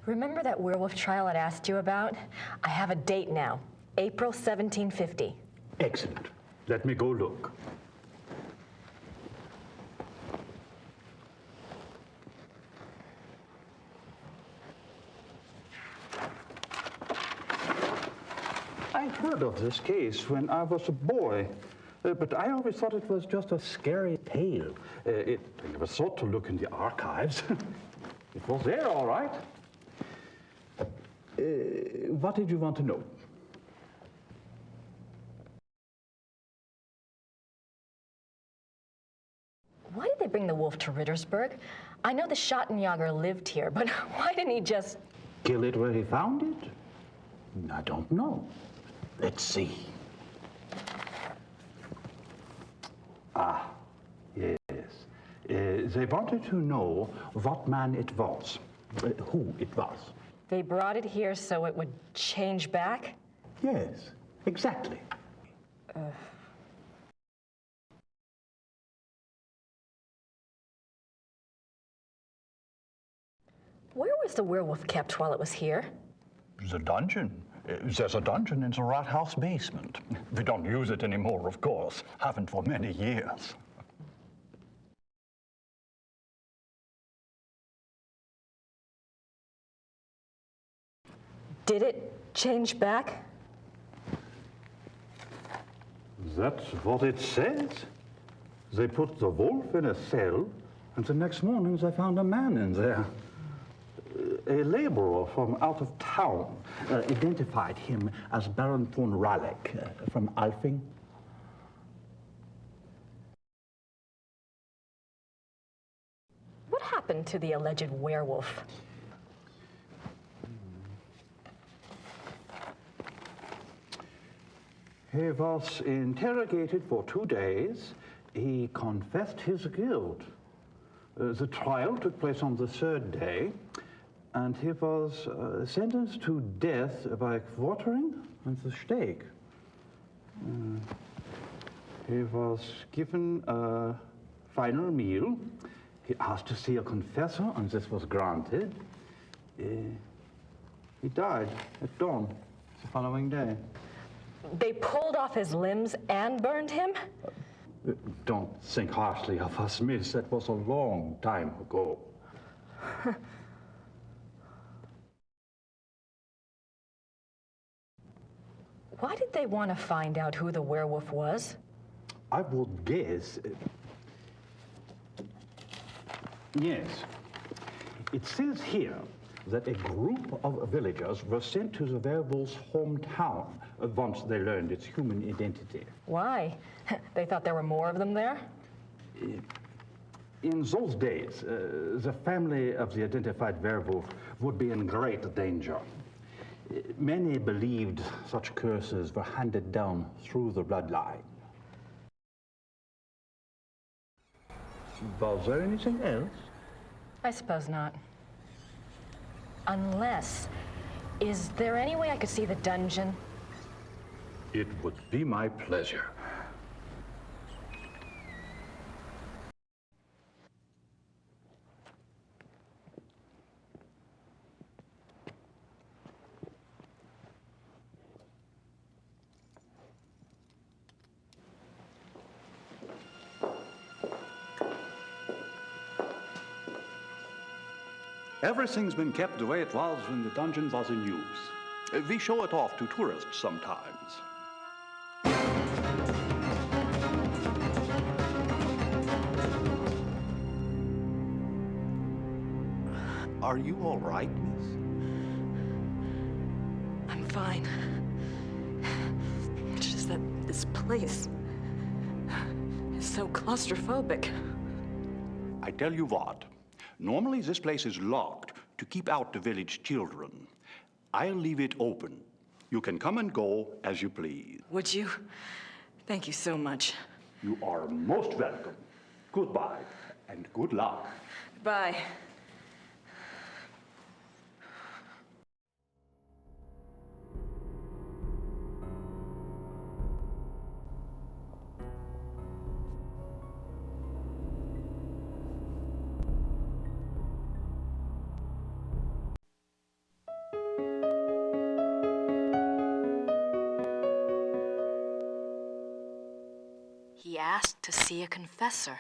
Remember that werewolf trial I'd asked you about? I have a date now, April 1750. Excellent. Let me go look. I heard of this case when I was a boy, but I always thought it was just a scary tale. I never thought to look in the archives. It was there, all right. What did you want to know? Why did they bring the wolf to Rittersburg? I know the Schattenjager lived here, but why didn't he just... Kill it where he found it? I don't know. Let's see. Ah, yes. They wanted to know what man it was, who it was. They brought it here so it would change back? Yes, exactly. Where was the werewolf kept while it was here? The dungeon. There's a dungeon in the rat house basement. We don't use it anymore, of course. Haven't for many years. Did it change back? That's what it says. They put the wolf in a cell, and the next morning they found a man in there. A laborer from out of town identified him as Baron von Raleck from Alfing. What happened to the alleged werewolf? He was interrogated for 2 days. He confessed his guilt. The trial took place on the 3rd day, and he was sentenced to death by quartering and the stake. He was given a final meal. He asked to see a confessor, and this was granted. He died at dawn the following day. They pulled off his limbs and burned him? Don't think harshly of us, miss. That was a long time ago. Why did they want to find out who the werewolf was? I would guess... Yes. It says here that a group of villagers were sent to the werewolf's hometown once they learned its human identity. Why? They thought there were more of them there? In those days, the family of the identified werewolf would be in great danger. Many believed such curses were handed down through the bloodline. Was there anything else? I suppose not. Unless, is there any way I could see the dungeon? It would be my pleasure. Everything's been kept the way it was when the dungeon was in use. We show it off to tourists sometimes. Are you all right, miss? I'm fine. It's just that this place is so claustrophobic. I tell you what, normally this place is locked to keep out the village children. I'll leave it open. You can come and go as you please. Would you? Thank you so much. You are most welcome. Goodbye and good luck. Bye. He asked to see a confessor.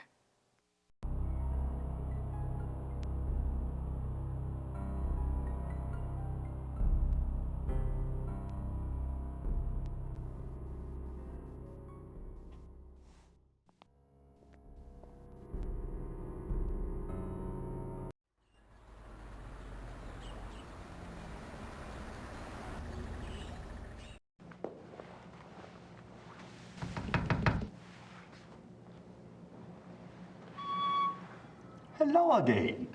Hello again.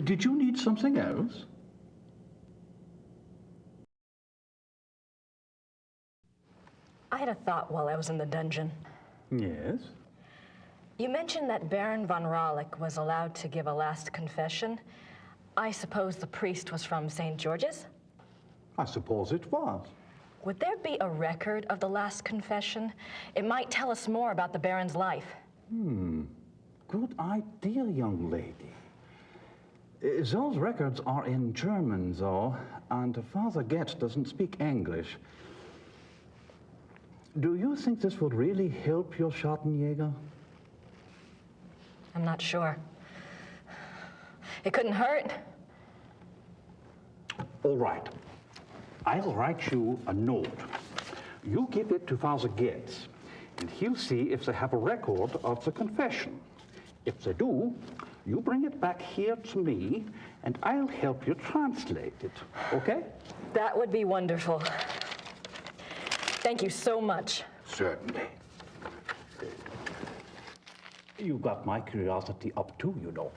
Did you need something else? I had a thought while I was in the dungeon. Yes? You mentioned that Baron von Rawlik was allowed to give a last confession. I suppose the priest was from St. George's? I suppose it was. Would there be a record of the last confession? It might tell us more about the Baron's life. Good idea, young lady. Those records are in German, though, and Father Getz doesn't speak English. Do you think this would really help your Schattenjäger? I'm not sure. It couldn't hurt. All right. I'll write you a note. You give it to Father Getz, and he'll see if they have a record of the confession. If they do, you bring it back here to me, and I'll help you translate it, okay? That would be wonderful. Thank you so much. Certainly. You got my curiosity up too, you know.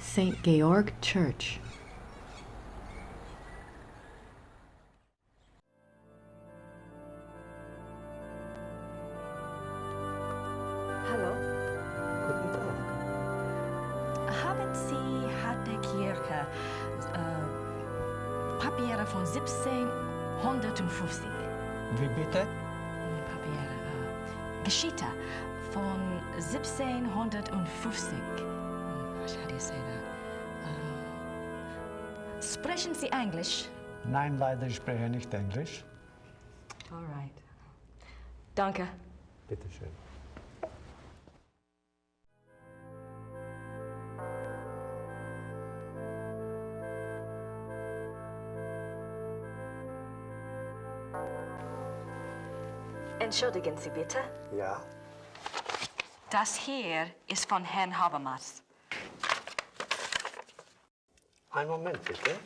St. Georg Church. Hallo. Guten Tag. Haben Sie harte Kirche Papiere von 1750? Wie bitte? Papiere, Geschichte von 1750. How do you say that? Sprechen Sie Englisch? Nein, leider, ich spreche nicht Englisch. All right. Danke. Bitte schön. Entschuldigen Sie bitte. Ja. Das hier ist von Herrn Habermas. Einen Moment, bitte.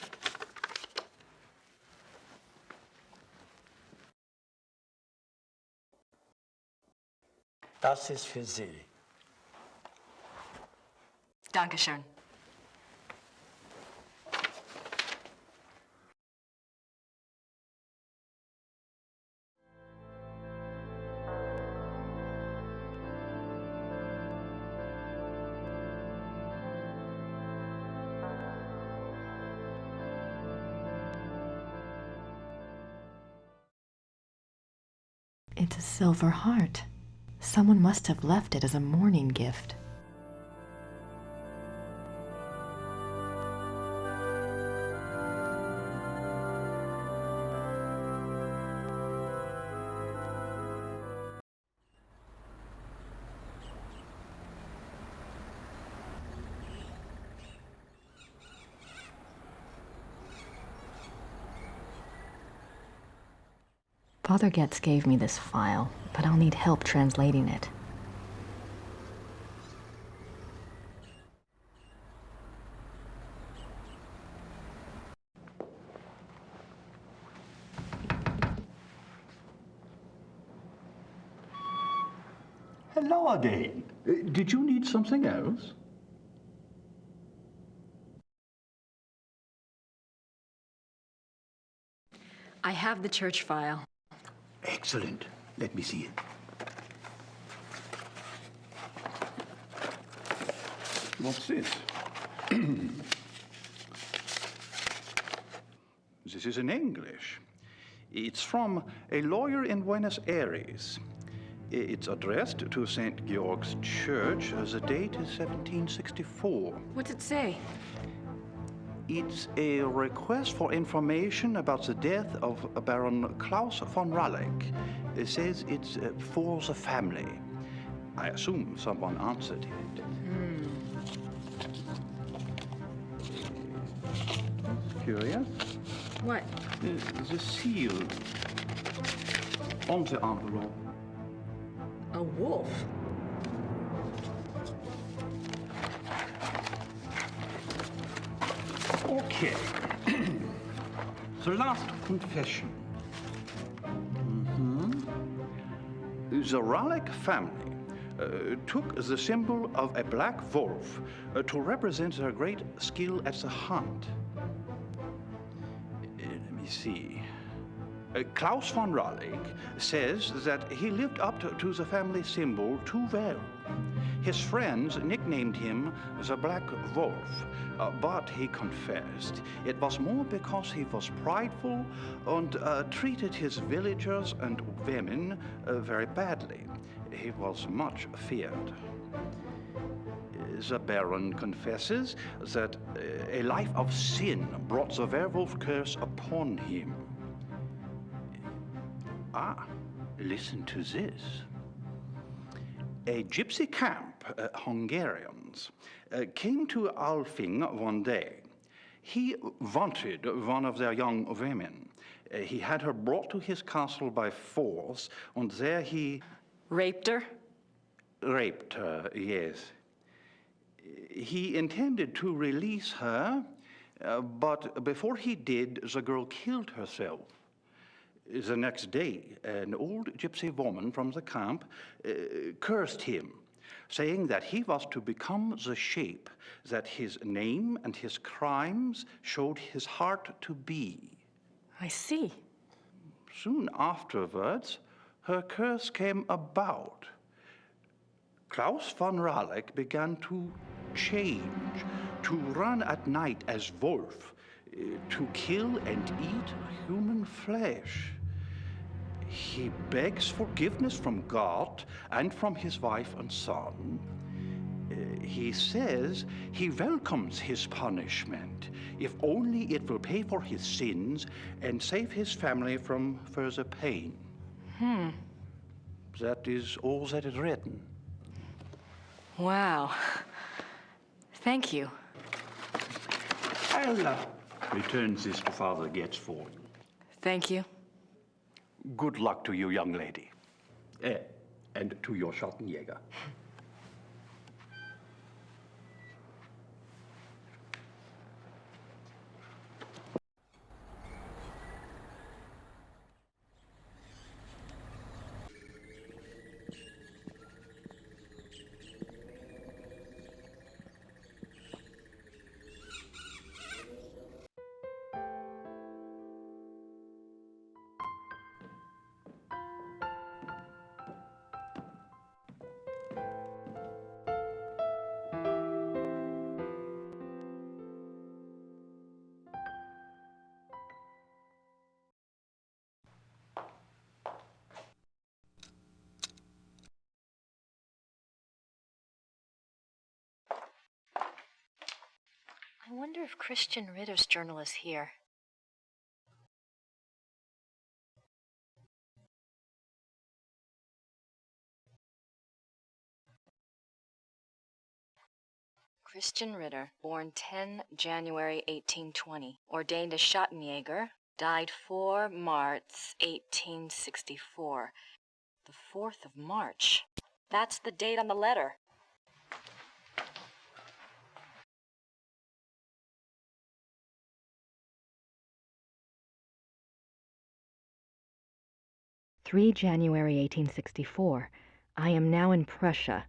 Das ist für Sie. Dankeschön. It's a silver heart. Someone must have left it as a mourning gift. Father Getz gave me this file, but I'll need help translating it. Hello again. Did you need something else? I have the church file. Excellent. Let me see it. What's this? This is in English. It's from a lawyer in Buenos Aires. It's addressed to St. Georg's Church. The date is 1764. What's it say? It's a request for information about the death of Baron Klaus von Ralleck. It says it's for the family. I assume someone answered it. Curious? What? The seal on the envelope. A wolf? Okay. The last confession. The Ralleck family took the symbol of a black wolf to represent their great skill at the hunt. Let me see. Klaus von Ralleck says that he lived up to the family symbol too well. His friends nicknamed him the Black Wolf, but he confessed it was more because he was prideful and treated his villagers and women very badly. He was much feared. The Baron confesses that a life of sin brought the werewolf curse upon him. Listen to this. A gypsy camp, Hungarians, came to Alfing one day. He wanted one of their young women. He had her brought to his castle by force, and there he... Raped her? Raped her, yes. He intended to release her, but before he did, the girl killed herself. The next day, an old gypsy woman from the camp cursed him. saying that he was to become the shape that his name and his crimes showed his heart to be. I see. Soon afterwards, her curse came about. Klaus von Raleck began to change, to run at night as wolf, to kill and eat human flesh. He begs forgiveness from God and from his wife and son. He says he welcomes his punishment, if only it will pay for his sins and save his family from further pain. That is all that is written. Wow. Thank you. I'll return this to Father Getz for you. Thank you. Good luck to you, young lady. And to your Schattenjäger. I wonder if Christian Ritter's journal is here. Christian Ritter, born 10 January 1820, ordained a Schattenjäger, died 4 March 1864. The 4th of March. That's the date on the letter. January 1864. I am now in Prussia.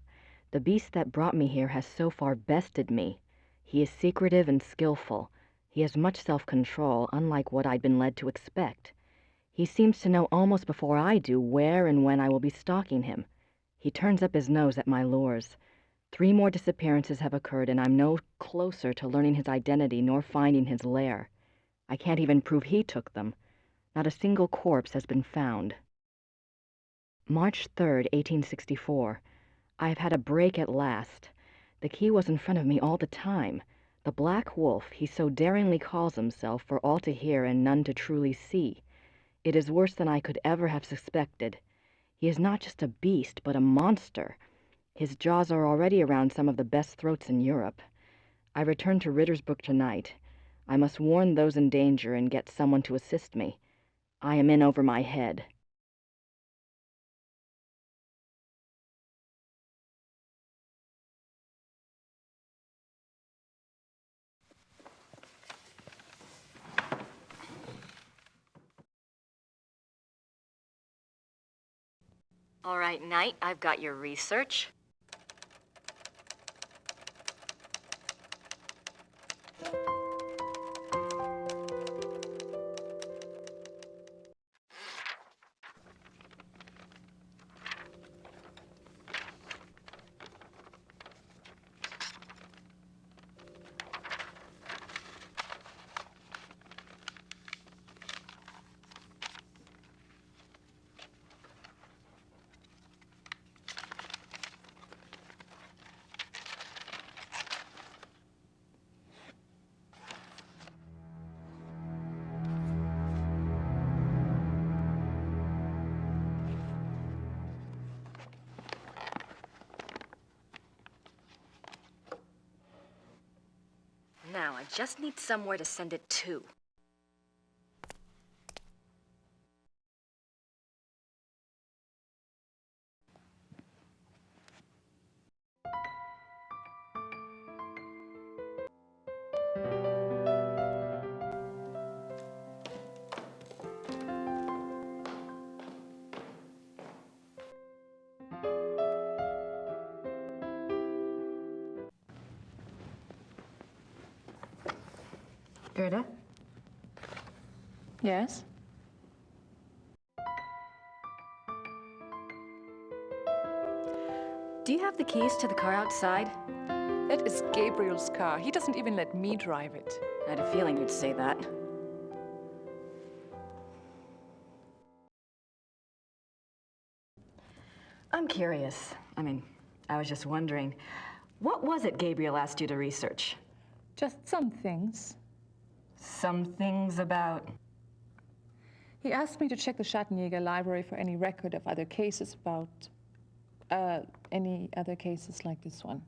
The beast that brought me here has so far bested me. He is secretive and skillful. He has much self-control, unlike what I'd been led to expect. He seems to know almost before I do where and when I will be stalking him. He turns up his nose at my lures. 3 more disappearances have occurred, and I'm no closer to learning his identity nor finding his lair. I can't even prove he took them. Not a single corpse has been found. March 3rd, 1864. I've had a break at last. The key was in front of me all the time. The Black Wolf, he so daringly calls himself, for all to hear and none to truly see. It is worse than I could ever have suspected. He is not just a beast, but a monster. His jaws are already around some of the best throats in Europe. I return to Ritter's book tonight. I must warn those in danger and get someone to assist me. I am in over my head. All right, Knight, I've got your research. Now, I just need somewhere to send it to. Gerda? Yes? Do you have the keys to the car outside? That is Gabriel's car. He doesn't even let me drive it. I had a feeling you'd say that. I'm curious. I was just wondering, what was it Gabriel asked you to research? Just some things. Some things about? He asked me to check the Schattenjäger library for any record of other cases about, any other cases like this one.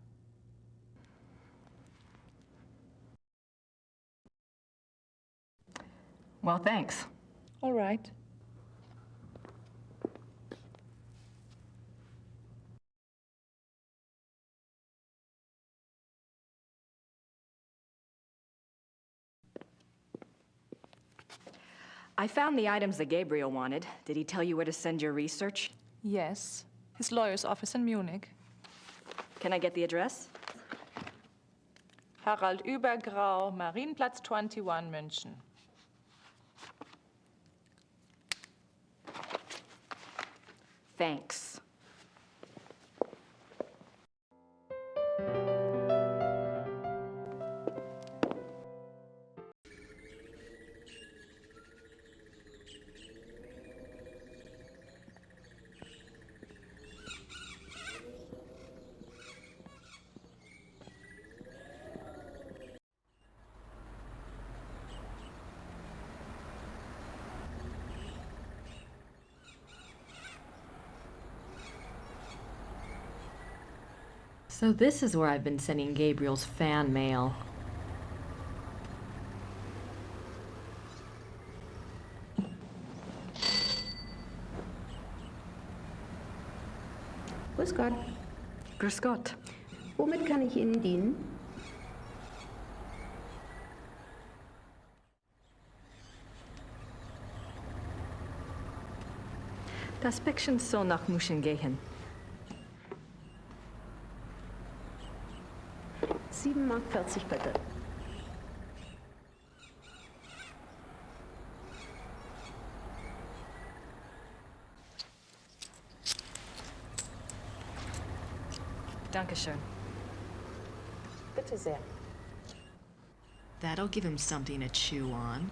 Well, thanks. All right. I found the items that Gabriel wanted. Did he tell you where to send your research? Yes. His lawyer's office in Munich. Can I get the address? Harald Übergrau, Marienplatz 21, München. Thanks. So this is where I've been sending Gabriel's fan mail. Grüß Gott. Grüß Gott. Womit kann ich Ihnen dienen? Das Päckchen soll nach München gehen. 7,40 Mark bitte. Dankeschön. Bitte sehr. That'll give him something to chew on.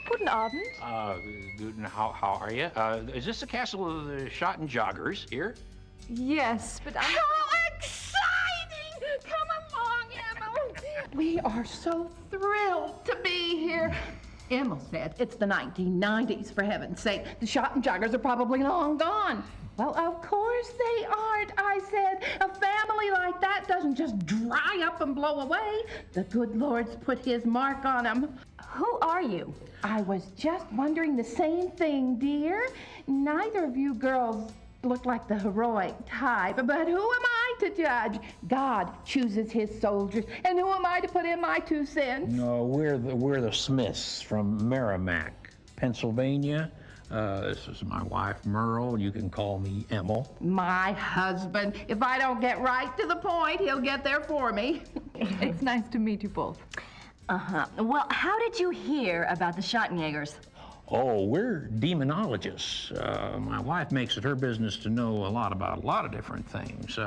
Guten Abend. How are you? Is this the castle of the Schottenjoggers here? Yes, but I'm... How exciting! Come along, Emma. We are so thrilled to be here. Emma said it's the 1990s, for heaven's sake. The Schottenjoggers are probably long gone. Well, of course they aren't, I said. A family like that doesn't just dry up and blow away. The good Lord's put his mark on them. Who are you? I was just wondering the same thing, dear. Neither of you girls look like the heroic type, but who am I to judge? God chooses his soldiers, and who am I to put in my 2 cents? No, we're the Smiths from Merrimack, Pennsylvania. This is my wife, Merle. You can call me Emil. My husband. If I don't get right to the point, he'll get there for me. It's nice to meet you both. Uh-huh. Well, how did you hear about the Schattenjägers? Oh, we're demonologists. My wife makes it her business to know a lot about a lot of different things.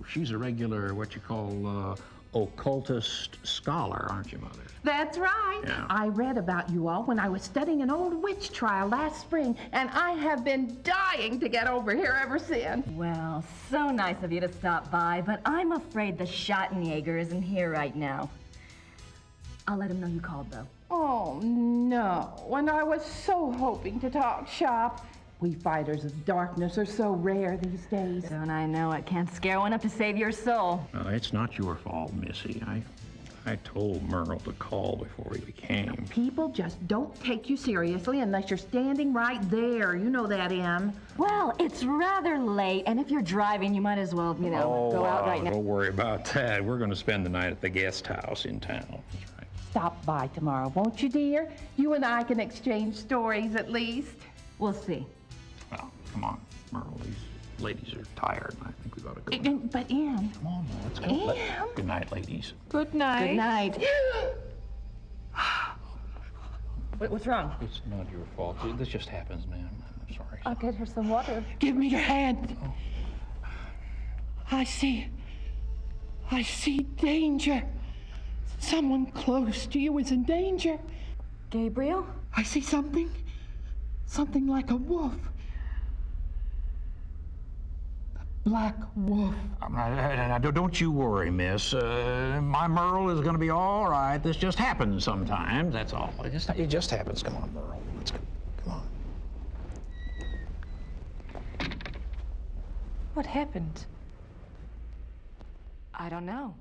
She's a regular, what you call, occultist scholar, aren't you, Mother? That's right. Yeah. I read about you all when I was studying an old witch trial last spring, and I have been dying to get over here ever since. Well, so nice of you to stop by, but I'm afraid the Schattenjäger isn't here right now. I'll let him know you called, though. Oh, no. And I was so hoping to talk shop. We fighters of darkness are so rare these days. Don't I know it? Can't scare one up to save your soul. It's not your fault, Missy. I told Merle to call before he came. People just don't take you seriously unless you're standing right there. You know that, Em. Well, it's rather late, and if you're driving, you might as well, go out right now. Don't worry about that. We're going to spend the night at the guest house in town. Stop by tomorrow, won't you, dear? You and I can exchange stories at least. We'll see. Well, come on, Merle. These ladies are tired, and I think we ought to go. But, Em. Come on, let's go. Em. Good night, ladies. Good night. Good night. What's wrong? It's not your fault. This just happens, ma'am. I'm sorry. I'll get her some water. Give me your hand. I see danger. Someone close to you is in danger. Gabriel? I see something like a wolf. A black wolf. Now, don't you worry, miss. My Merle is going to be all right. This just happens sometimes, that's all. It just happens. Come on, Merle. Let's go. Come on. What happened? I don't know.